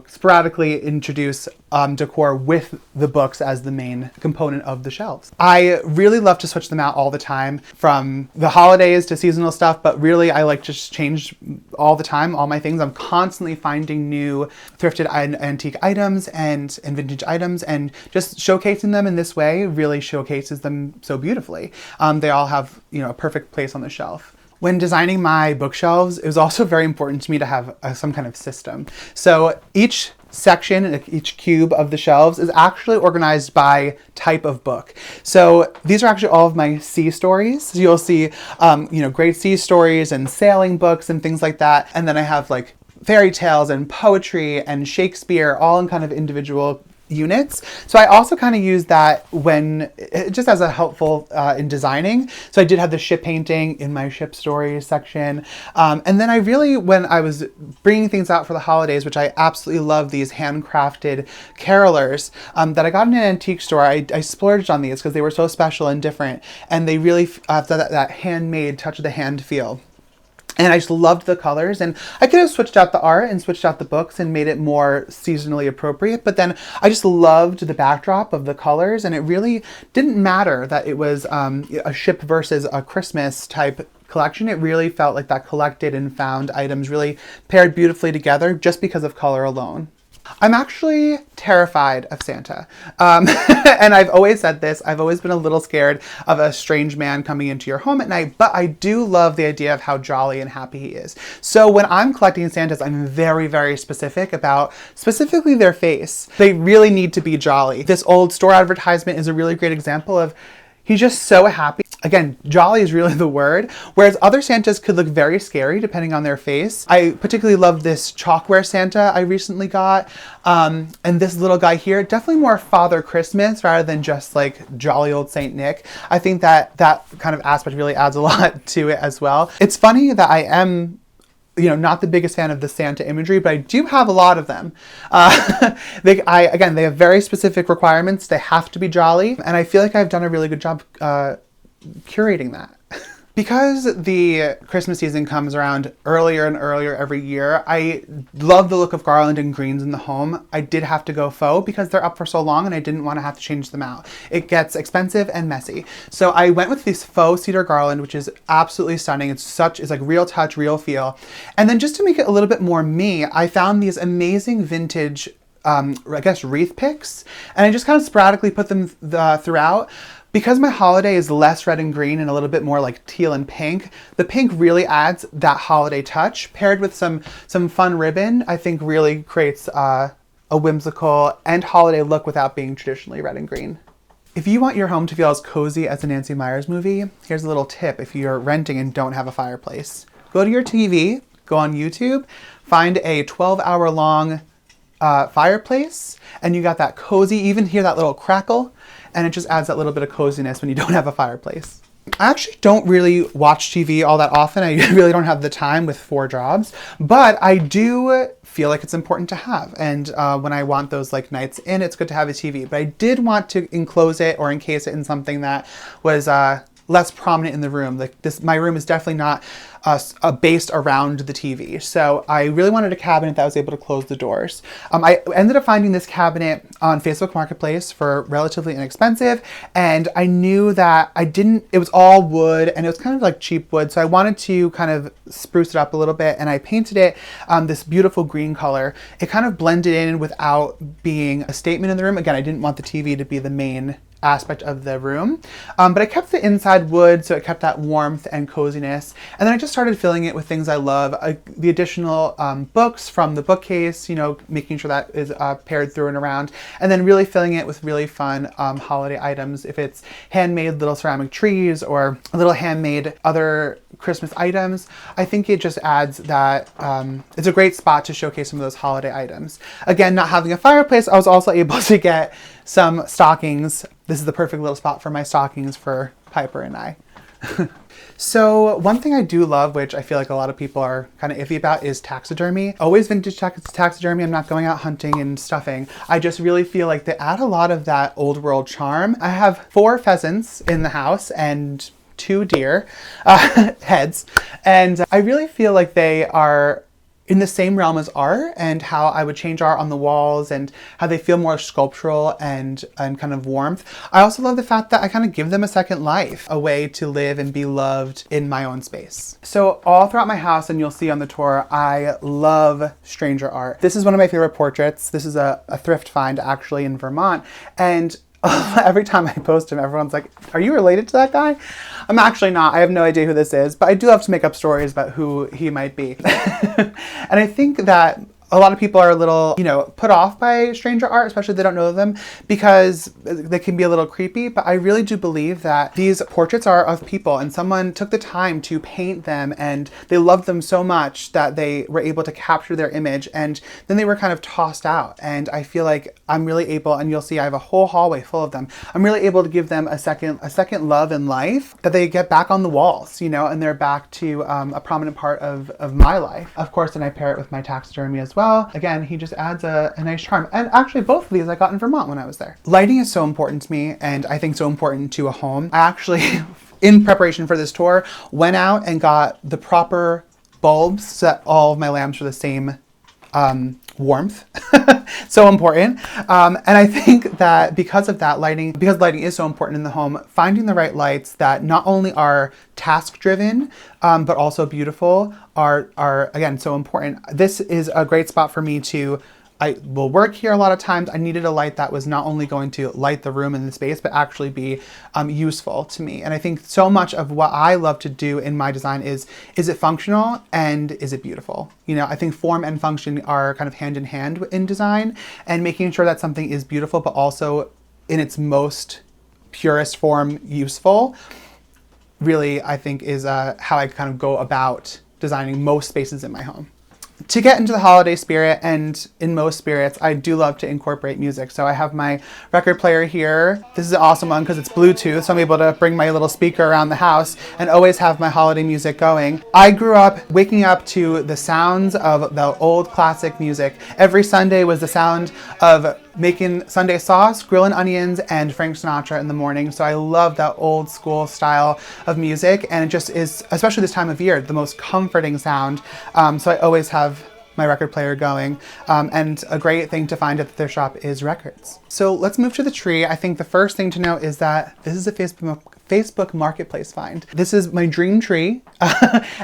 sporadically introduce decor with the books as the main component of the shelves. I really love to switch them out all the time, from the holidays to seasonal stuff, but really I like to just change all the time, all my things. I'm constantly finding new thrifted and antique items and vintage items, and just showcasing them in this way really showcases them so beautifully. They all have, a perfect place on the shelf. When designing my bookshelves, it was also very important to me to have some kind of system. So each section, each cube of the shelves is actually organized by type of book. So these are actually all of my sea stories. So you'll see, great sea stories and sailing books and things like that. And then I have like fairy tales and poetry and Shakespeare, all in kind of individual units. So I also kind of use that just as a helpful in designing. So I did have the ship painting in my ship stories section. And then when I was bringing things out for the holidays, which I absolutely love, these handcrafted carolers that I got in an antique store, I splurged on these because they were so special and different. And they really have that handmade touch of the hand feel. And I just loved the colors, and I could have switched out the art and switched out the books and made it more seasonally appropriate, but then I just loved the backdrop of the colors, and it really didn't matter that it was a ship versus a Christmas type collection. It really felt like that collected and found items really paired beautifully together just because of color alone. I'm actually terrified of Santa. And I've always said this, I've always been a little scared of a strange man coming into your home at night, but I do love the idea of how jolly and happy he is. So when I'm collecting Santas, I'm very, very specific about specifically their face. They really need to be jolly. This old store advertisement is a really great example of he's just so happy. Again, jolly is really the word, whereas other Santas could look very scary depending on their face. I particularly love this chalkware Santa I recently got, and this little guy here, definitely more Father Christmas rather than just like jolly old Saint Nick. I think that kind of aspect really adds a lot to it as well. It's funny that I am not the biggest fan of the Santa imagery, but I do have a lot of them. They have very specific requirements. They have to be jolly, and I feel like I've done a really good job curating that. Because the Christmas season comes around earlier and earlier every year, I love the look of garland and greens in the home. I did have to go faux because they're up for so long and I didn't want to have to change them out. It gets expensive and messy. So I went with this faux cedar garland, which is absolutely stunning. It's like real touch, real feel. And then just to make it a little bit more me, I found these amazing vintage, wreath picks. And I just kind of sporadically put them throughout. Because my holiday is less red and green and a little bit more like teal and pink, the pink really adds that holiday touch, paired with some fun ribbon, I think really creates a whimsical and holiday look without being traditionally red and green. If you want your home to feel as cozy as a Nancy Meyers movie, here's a little tip if you're renting and don't have a fireplace. Go to your TV, go on YouTube, find a 12-hour long fireplace, and you got that cozy, even hear that little crackle, and it just adds that little bit of coziness when you don't have a fireplace. I actually don't really watch TV all that often. I really don't have the time with 4 jobs, but I do feel like it's important to have. And when I want those like nights in, it's good to have a TV. But I did want to enclose it or encase it in something that was less prominent in the room. Like my room is definitely not based around the TV. So I really wanted a cabinet that was able to close the doors. I ended up finding this cabinet on Facebook Marketplace for relatively inexpensive. And I knew that it was all wood and it was kind of like cheap wood. So I wanted to kind of spruce it up a little bit. And I painted it this beautiful green color. It kind of blended in without being a statement in the room. Again, I didn't want the TV to be the main aspect of the room, but I kept the inside wood, so it kept that warmth and coziness. And then I just started filling it with things I love, the additional books from the bookcase, making sure that is paired through and around, and then really filling it with really fun holiday items. If it's handmade little ceramic trees or little handmade other Christmas items, I think it just adds that, it's a great spot to showcase some of those holiday items. Again, not having a fireplace, I was also able to get some stockings. This is the perfect little spot for my stockings for Piper and I. So one thing I do love, which I feel like a lot of people are kind of iffy about, is taxidermy. Always vintage taxidermy. I'm not going out hunting and stuffing. I just really feel like they add a lot of that old world charm. I have 4 pheasants in the house and 2 deer heads. And I really feel like they are in the same realm as art, and how I would change art on the walls and how they feel more sculptural and kind of warmth. I also love the fact that I kind of give them a second life, a way to live and be loved in my own space. So all throughout my house, and you'll see on the tour, I love stranger art. This is one of my favorite portraits. This is a thrift find actually in Vermont. And every time I post him, everyone's like, are you related to that guy? I'm actually not. I have no idea who this is, but I do love to make up stories about who he might be. And I think that a lot of people are a little, put off by stranger art, especially if they don't know them, because they can be a little creepy. But I really do believe that these portraits are of people, and someone took the time to paint them, and they loved them so much that they were able to capture their image, and then they were kind of tossed out. And I feel like I'm really able, and you'll see I have a whole hallway full of them. I'm really able to give them a second love in life, that they get back on the walls, and they're back to a prominent part of my life. Of course, then I pair it with my taxidermy as well. Again, he just adds a nice charm. And actually both of these I got in Vermont when I was there. Lighting is so important to me, and I think so important to a home. I actually, in preparation for this tour, went out and got the proper bulbs so that all of my lamps are the same warmth. So important. And I think that because lighting is so important in the home, finding the right lights that not only are task driven, but also beautiful are again, so important. This is a great spot for me I will work here a lot of times. I needed a light that was not only going to light the room and the space, but actually be useful to me. And I think so much of what I love to do in my design is it functional and is it beautiful? I think form and function are kind of hand in hand in design, and making sure that something is beautiful, but also in its most purest form useful, really, I think is how I kind of go about designing most spaces in my home. To get into the holiday spirit, and in most spirits, I do love to incorporate music. So I have my record player here. This is an awesome one because it's Bluetooth, so I'm able to bring my little speaker around the house and always have my holiday music going. I grew up waking up to the sounds of the old classic music. Every Sunday was the sound of making Sunday sauce, grilling onions, and Frank Sinatra in the morning. So I love that old school style of music, and it just is, especially this time of year, the most comforting sound. So I always have my record player going. And a great thing to find at the thrift shop is records. So let's move to the tree. I think the first thing to note is that this is a Facebook Marketplace find. This is my dream tree.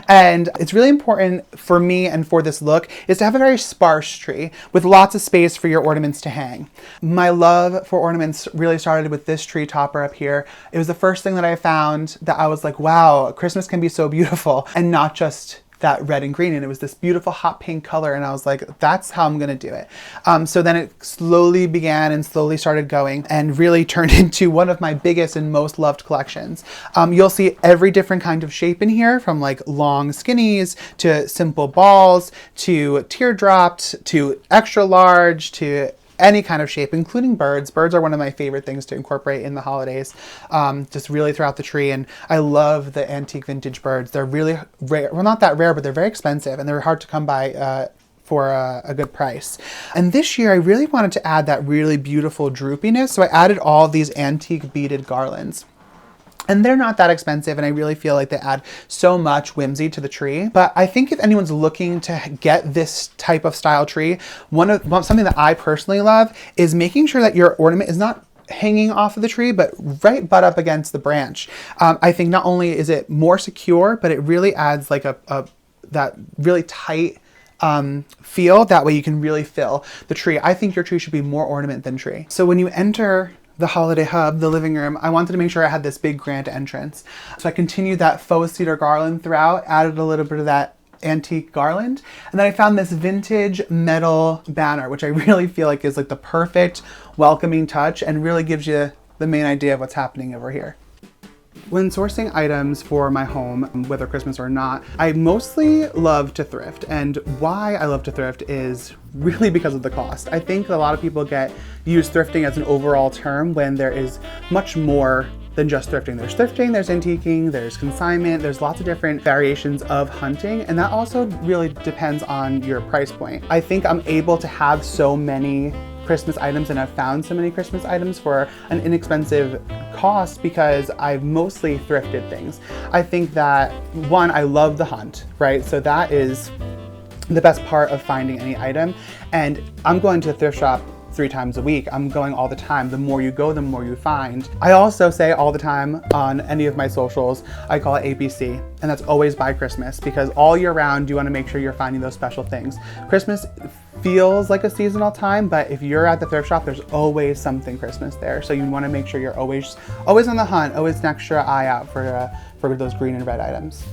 And it's really important for me and for this look is to have a very sparse tree with lots of space for your ornaments to hang. My love for ornaments really started with this tree topper up here. It was the first thing that I found that I was like, wow, Christmas can be so beautiful, and not just that red and green, and it was this beautiful hot pink color, and I was like, that's how I'm gonna do it. So then it slowly began and slowly started going and really turned into one of my biggest and most loved collections. You'll see every different kind of shape in here, from like long skinnies to simple balls to teardropped to extra large to any kind of shape, including birds. Birds are one of my favorite things to incorporate in the holidays, just really throughout the tree. And I love the antique vintage birds. They're really rare. Well, not that rare, but they're very expensive and they're hard to come by for a good price. And this year I really wanted to add that really beautiful droopiness. So I added all these antique beaded garlands. And they're not that expensive, and I really feel like they add so much whimsy to the tree. But I think if anyone's looking to get this type of style tree, something that I personally love is making sure that your ornament is not hanging off of the tree, but right butt up against the branch. I think not only is it more secure, but it really adds like that really tight feel. That way you can really fill the tree. I think your tree should be more ornament than tree. So when you enter the holiday hub, the living room, I wanted to make sure I had this big grand entrance. So I continued that faux cedar garland throughout, added a little bit of that antique garland, and then I found this vintage metal banner, which I really feel like is like the perfect welcoming touch and really gives you the main idea of what's happening over here. When sourcing items for my home, whether Christmas or not, I mostly love to thrift. And why I love to thrift is really because of the cost. I think a lot of people use thrifting as an overall term when there is much more than just thrifting. There's thrifting, there's antiquing, there's consignment, there's lots of different variations of hunting, and that also really depends on your price point. I think I'm able to have so many Christmas items, and I've found so many Christmas items for an inexpensive cost because I've mostly thrifted things. I think that, one, I love the hunt, right? So that is the best part of finding any item. And I'm going to the thrift shop 3 times a week. I'm going all the time. The more you go, the more you find. I also say all the time on any of my socials, I call it ABC, and that's always buy Christmas, because all year round you want to make sure you're finding those special things. Christmas feels like a seasonal time, but if you're at the thrift shop, there's always something Christmas there. So you want to make sure you're always on the hunt, always an extra eye out for those green and red items.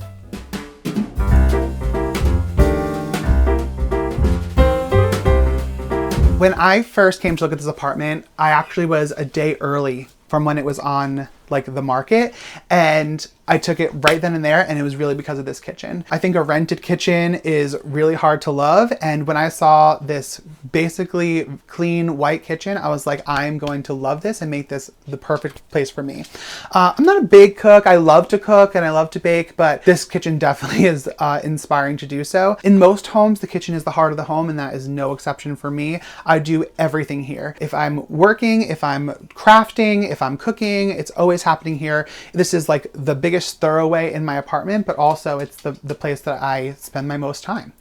When I first came to look at this apartment, I actually was a day early from when it was on like the market, and I took it right then and there, and it was really because of this kitchen. I think a rented kitchen is really hard to love, and when I saw this basically clean white kitchen, I was like, I'm going to love this and make this the perfect place for me. I'm not a big cook. I love to cook and I love to bake, but this kitchen definitely is inspiring to do so. In most homes, the kitchen is the heart of the home, and that is no exception for me. I do everything here. If I'm working, if I'm crafting, if I'm cooking, it's always happening here. This is like the biggest thoroughway in my apartment, but also it's the place that I spend my most time.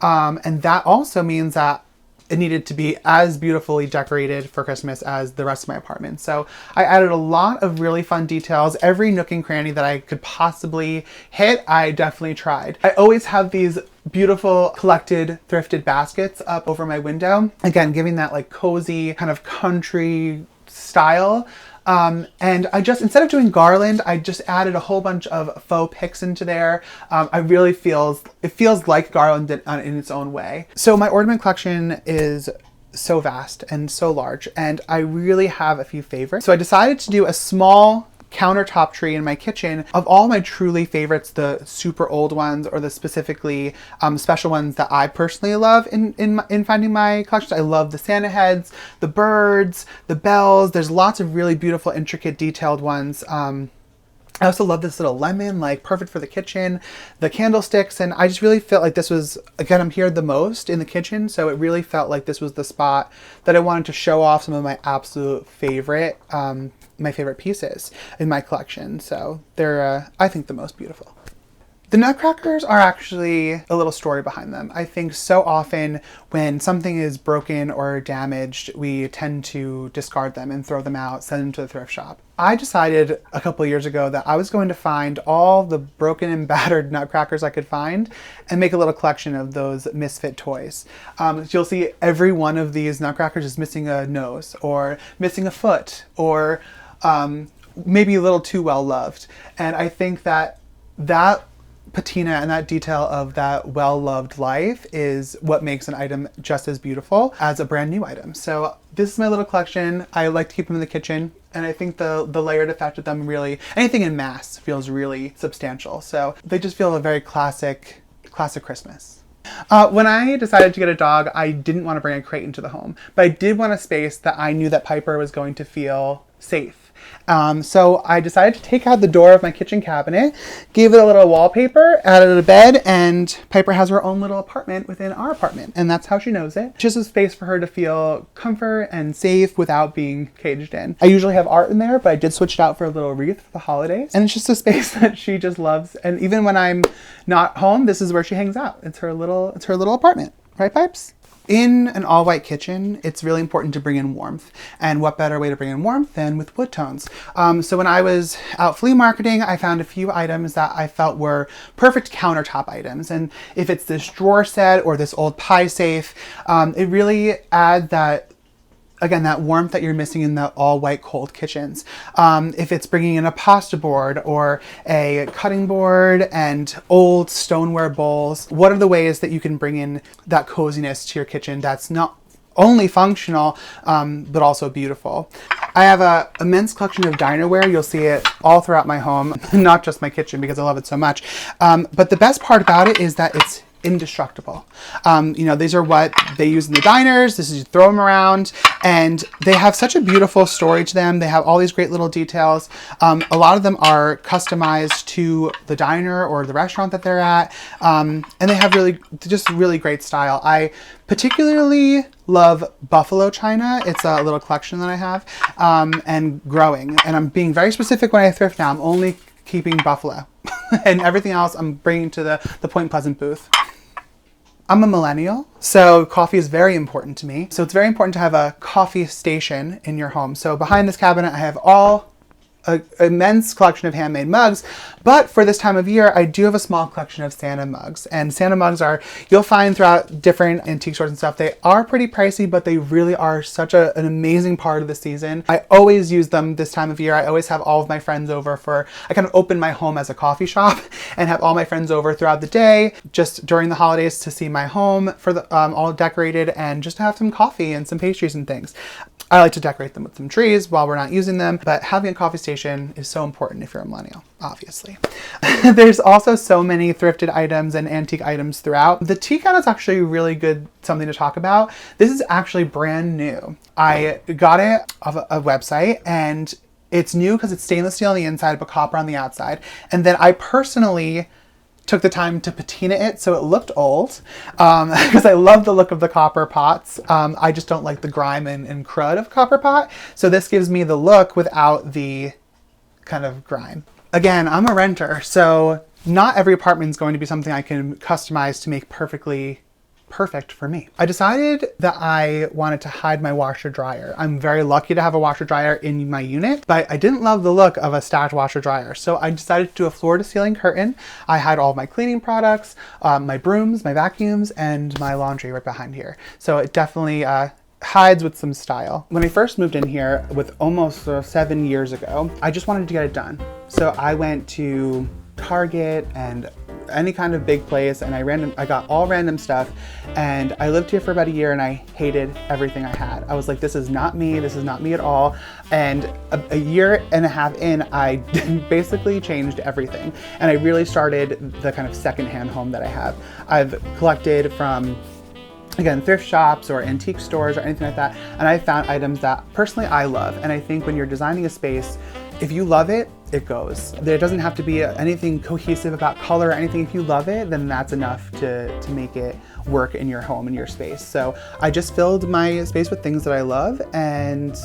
And that also means that it needed to be as beautifully decorated for Christmas as the rest of my apartment. So I added a lot of really fun details. Every nook and cranny that I could possibly hit, I definitely tried. I always have these beautiful collected thrifted baskets up over my window. Again, giving that like cozy kind of country style. And I just, instead of doing garland, I just added a whole bunch of faux picks into there. It feels like garland in its own way. So my ornament collection is so vast and so large, and I really have a few favorites. So I decided to do a small countertop tree in my kitchen of all my truly favorites, the super old ones or the specifically special ones that I personally love in finding my collections. I love the Santa heads, the birds, the bells. There's lots of really beautiful, intricate, detailed ones. I also love this little lemon, like perfect for the kitchen, the candlesticks, and I just really felt like this was, again, I'm here the most in the kitchen, so it really felt like this was the spot that I wanted to show off some of my absolute favorite, my favorite pieces in my collection. So they're, I think, the most beautiful. The nutcrackers are actually a little story behind them. I think so often when something is broken or damaged, we tend to discard them and throw them out, send them to the thrift shop. I decided a couple of years ago that I was going to find all the broken and battered nutcrackers I could find and make a little collection of those misfit toys. So you'll see every one of these nutcrackers is missing a nose or missing a foot or maybe a little too well loved. And I think that patina and that detail of that well-loved life is what makes an item just as beautiful as a brand new item. So this is my little collection. I like to keep them in the kitchen, and I think the layered effect of them really, anything in mass feels really substantial. So they just feel a very classic Christmas. When I decided to get a dog, I didn't want to bring a crate into the home, but I did want a space that I knew that Piper was going to feel safe. So I decided to take out the door of my kitchen cabinet, gave it a little wallpaper, added a bed, and Piper has her own little apartment within our apartment, and that's how she knows it. Just a space for her to feel comfort and safe without being caged in. I usually have art in there, but I did switch it out for a little wreath for the holidays, and it's just a space that she just loves. And even when I'm not home, this is where she hangs out. It's her little apartment, right, Pipes? In an all-white kitchen, it's really important to bring in warmth. And what better way to bring in warmth than with wood tones? So when I was out flea marketing, I found a few items that I felt were perfect countertop items. And if it's this drawer set or this old pie safe, it really adds that, again, that warmth that you're missing in the all-white cold kitchens. If it's bringing in a pasta board or a cutting board and old stoneware bowls, what are the ways that you can bring in that coziness to your kitchen that's not only functional, but also beautiful? I have an immense collection of dinerware. You'll see it all throughout my home, not just my kitchen because I love it so much. But the best part about it is that it's indestructible. These are what they use in the diners. This is, you throw them around, and they have such a beautiful story to them. They have all these great little details. A lot of them are customized to the diner or the restaurant that they're at. And they have really great style. I particularly love buffalo china. It's a little collection that I have, and growing. And I'm being very specific when I thrift now. I'm only keeping buffalo and everything else I'm bringing to the Point Pleasant booth. I'm a millennial, so coffee is very important to me. So it's very important to have a coffee station in your home. So behind this cabinet, I have an immense collection of handmade mugs, but for this time of year, I do have a small collection of Santa mugs. And Santa mugs you'll find throughout different antique stores and stuff, they are pretty pricey, but they really are such an amazing part of the season. I always use them this time of year. I always have all of my friends over I kind of open my home as a coffee shop and have all my friends over throughout the day, just during the holidays, to see my home all decorated and just to have some coffee and some pastries and things. I like to decorate them with some trees while we're not using them, but having a coffee station is so important if you're a millennial, obviously. There's also so many thrifted items and antique items throughout. The tea cabinet is actually really good, something to talk about. This is actually brand new. I got it off a website, and it's new because it's stainless steel on the inside but copper on the outside. And then I personally took the time to patina it so it looked old, because I love the look of the copper pots. I just don't like the grime and crud of copper pot. So this gives me the look without the kind of grime. Again, I'm a renter, so not every apartment is going to be something I can customize to make perfect for me. I decided that I wanted to hide my washer dryer. I'm very lucky to have a washer dryer in my unit, but I didn't love the look of a stacked washer dryer. So I decided to do a floor to ceiling curtain. I hide all of my cleaning products, my brooms, my vacuums, and my laundry right behind here. So it definitely hides with some style. When I first moved in here with almost 7 years ago, I just wanted to get it done. So I went to Target and any kind of big place, and I got all random stuff, and I lived here for about a year and I hated everything I had. I was like, this is not me at all. And a year and a half in, I basically changed everything, and I really started the kind of secondhand home that I have. I've collected from, again, thrift shops or antique stores or anything like that, and I found items that personally I love. And I think when you're designing a space, if you love it, it goes. There doesn't have to be anything cohesive about color or anything. If you love it, then that's enough to make it work in your home, in your space. So I just filled my space with things that I love, and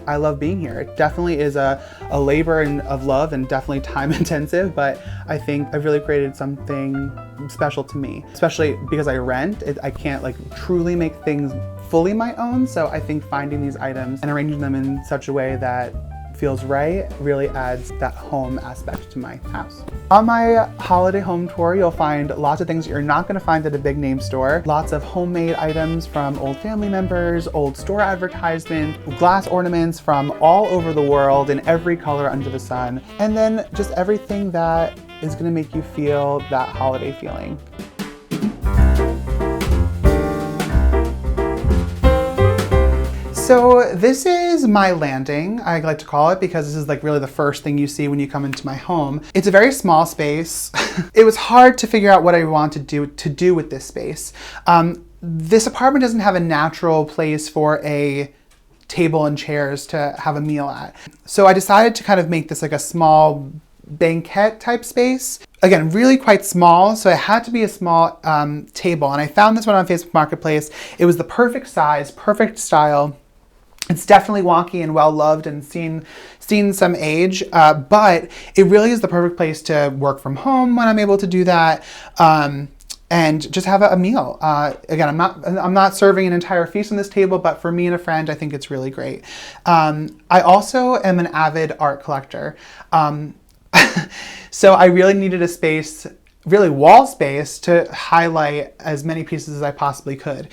I love being here. It definitely is a labor of love and definitely time intensive, but I think I've really created something special to me, especially because I rent. I can't truly make things fully my own. So I think finding these items and arranging them in such a way that feels right really adds that home aspect to my house. On my holiday home tour, you'll find lots of things that you're not going to find at a big name store. Lots of homemade items from old family members, old store advertisements, glass ornaments from all over the world in every color under the sun, and then just everything that is going to make you feel that holiday feeling. So this is my landing, I like to call it, because this is really the first thing you see when you come into my home. It's a very small space. It was hard to figure out what I wanted to do with this space. This apartment doesn't have a natural place for a table and chairs to have a meal at. So I decided to kind of make this a small banquette type space. Again, really quite small, so it had to be a small table. And I found this one on Facebook Marketplace. It was the perfect size, perfect style. It's definitely wonky and well-loved and seen some age, but it really is the perfect place to work from home when I'm able to do that, and just have a meal. Again, I'm not serving an entire feast on this table, but for me and a friend, I think it's really great. I also am an avid art collector. So I really needed a space, really wall space, to highlight as many pieces as I possibly could.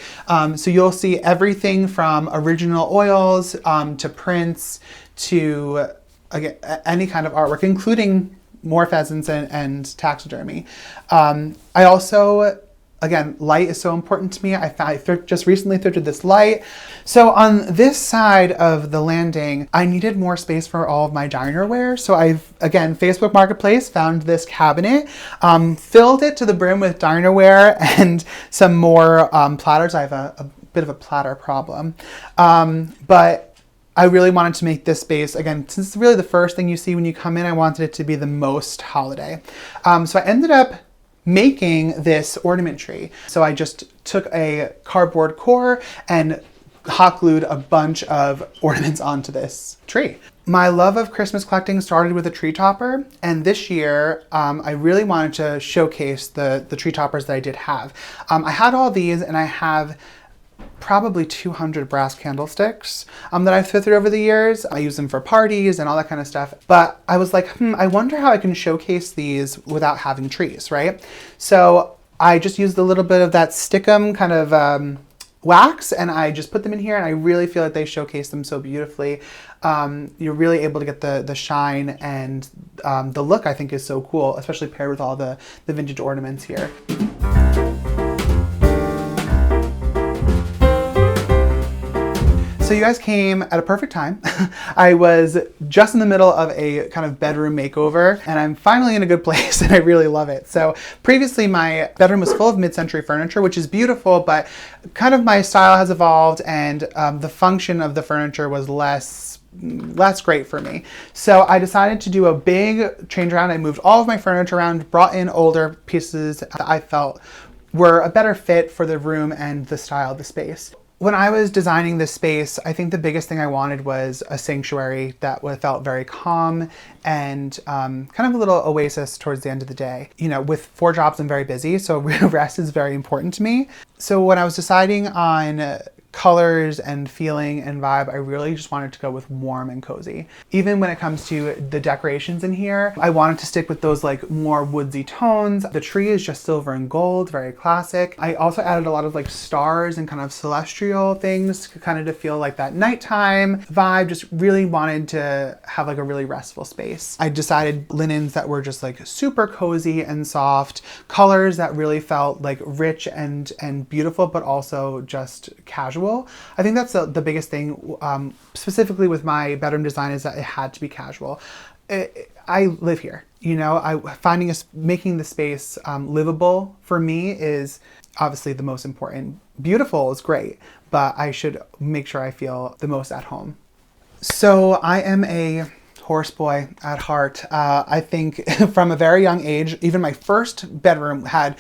So you'll see everything from original oils to prints to, again, any kind of artwork, including more pheasants and taxidermy. I also Again, light is so important to me. I just recently thrifted this light. So on this side of the landing, I needed more space for all of my dinerware. So I've, again, Facebook Marketplace, found this cabinet, filled it to the brim with dinerware and some more platters. I have a bit of a platter problem. But I really wanted to make this space, again, since it's really the first thing you see when you come in, I wanted it to be the most holiday. So I ended up making this ornament tree. So I just took a cardboard core and hot glued a bunch of ornaments onto this tree. My love of Christmas collecting started with a tree topper, and this year I really wanted to showcase the tree toppers that I did have. I had all these, and I have probably 200 brass candlesticks that I've thrifted over the years. I use them for parties and all that kind of stuff. But I was like, I wonder how I can showcase these without having trees, right? So I just used a little bit of that stickum kind of wax, and I just put them in here, and I really feel like they showcase them so beautifully. You're really able to get the shine, and the look I think is so cool, especially paired with all the vintage ornaments here. So you guys came at a perfect time. I was just in the middle of a kind of bedroom makeover, and I'm finally in a good place, and I really love it. So previously my bedroom was full of mid-century furniture, which is beautiful, but kind of my style has evolved, and the function of the furniture was less great for me. So I decided to do a big change around. I moved all of my furniture around, brought in older pieces that I felt were a better fit for the room and the style of the space. When I was designing this space, I think the biggest thing I wanted was a sanctuary that felt very calm and kind of a little oasis towards the end of the day. You know, with 4 jobs, I'm very busy, so rest is very important to me. So when I was deciding on colors and feeling and vibe, I really just wanted to go with warm and cozy. Even when it comes to the decorations in here, I wanted to stick with those like more woodsy tones. The tree is just silver and gold, very classic. I also added a lot of like stars and kind of celestial things, kind of to feel like that nighttime vibe. Just really wanted to have like a really restful space. I decided linens that were just like super cozy and soft, colors that really felt like rich and beautiful, but also just casual. I think that's the biggest thing, specifically with my bedroom design, is that it had to be casual. I live here, you know, making the space livable for me is obviously the most important. Beautiful is great, but I should make sure I feel the most at home. So I am a horse boy at heart. I think from a very young age, even my first bedroom had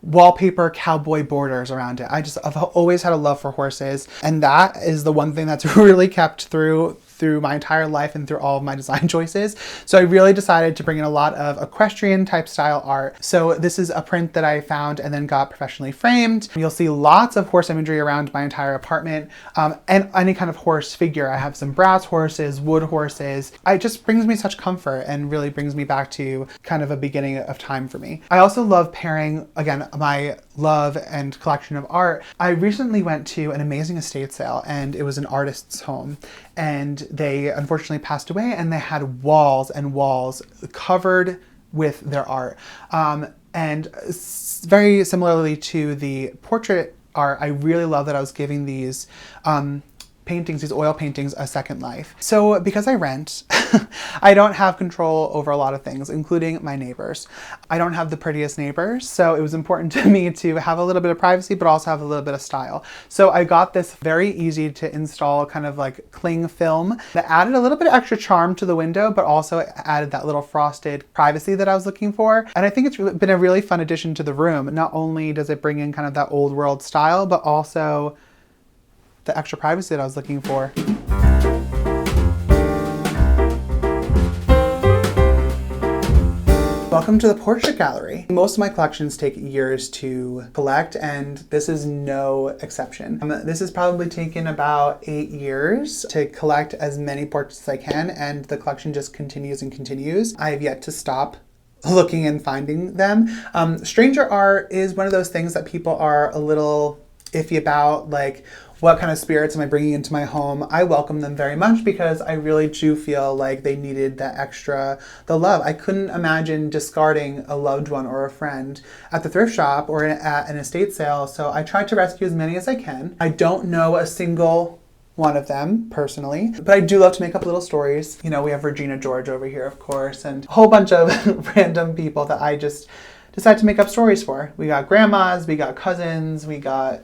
wallpaper cowboy borders around it. I've always had a love for horses, and that is the one thing that's really kept through my entire life and through all of my design choices. So I really decided to bring in a lot of equestrian type style art. So this is a print that I found and then got professionally framed. You'll see lots of horse imagery around my entire apartment, and any kind of horse figure. I have some brass horses, wood horses. It just brings me such comfort and really brings me back to kind of a beginning of time for me. I also love pairing, again, my love and collection of art. I recently went to an amazing estate sale, and it was an artist's home, and they unfortunately passed away, and they had walls and walls covered with their art. And very similarly to the portrait art, I really love that I was giving these paintings, these oil paintings, a second life. So because I rent, I don't have control over a lot of things, including my neighbors. I don't have the prettiest neighbors, so it was important to me to have a little bit of privacy, but also have a little bit of style. So I got this very easy to install kind of like cling film that added a little bit of extra charm to the window, but also added that little frosted privacy that I was looking for. And I think it's been a really fun addition to the room. Not only does it bring in kind of that old world style, but also the extra privacy that I was looking for. Welcome to the Portrait Gallery. Most of my collections take years to collect, and this is no exception. This has probably taken about 8 years to collect as many portraits as I can, and the collection just continues and continues. I have yet to stop looking and finding them. Stranger art is one of those things that people are a little iffy about like what kind of spirits am I bringing into my home, I welcome them very much because I really do feel like they needed that extra, the love. I couldn't imagine discarding a loved one or a friend at the thrift shop or at an estate sale, so I tried to rescue as many as I can. I don't know a single one of them personally, but I do love to make up little stories. You know, we have Regina George over here, of course, and a whole bunch of random people that I just decide to make up stories for. We got grandmas, we got cousins, we got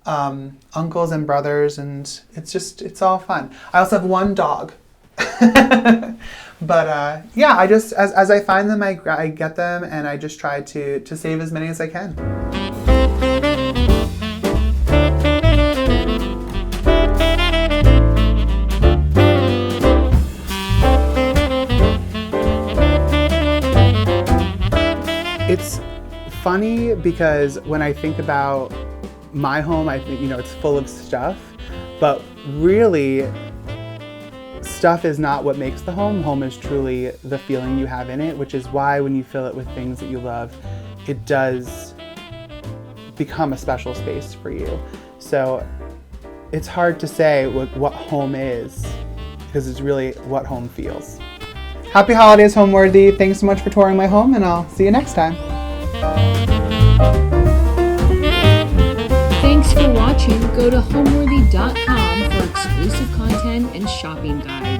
uncles and brothers, and it's all fun. I also have one dog. But yeah, I just, as I find them, I get them, and I just try to save as many as I can. It's funny because when I think about my home, I think, you know, it's full of stuff, but really stuff is not what makes the home. Home is truly the feeling you have in it, which is why when you fill it with things that you love, it does become a special space for you. So it's hard to say what home is, because it's really what home feels. Happy holidays, Homeworthy. Thanks so much for touring my home, and I'll see you next time. Thanks for watching. Go to homeworthy.com for exclusive content and shopping guides.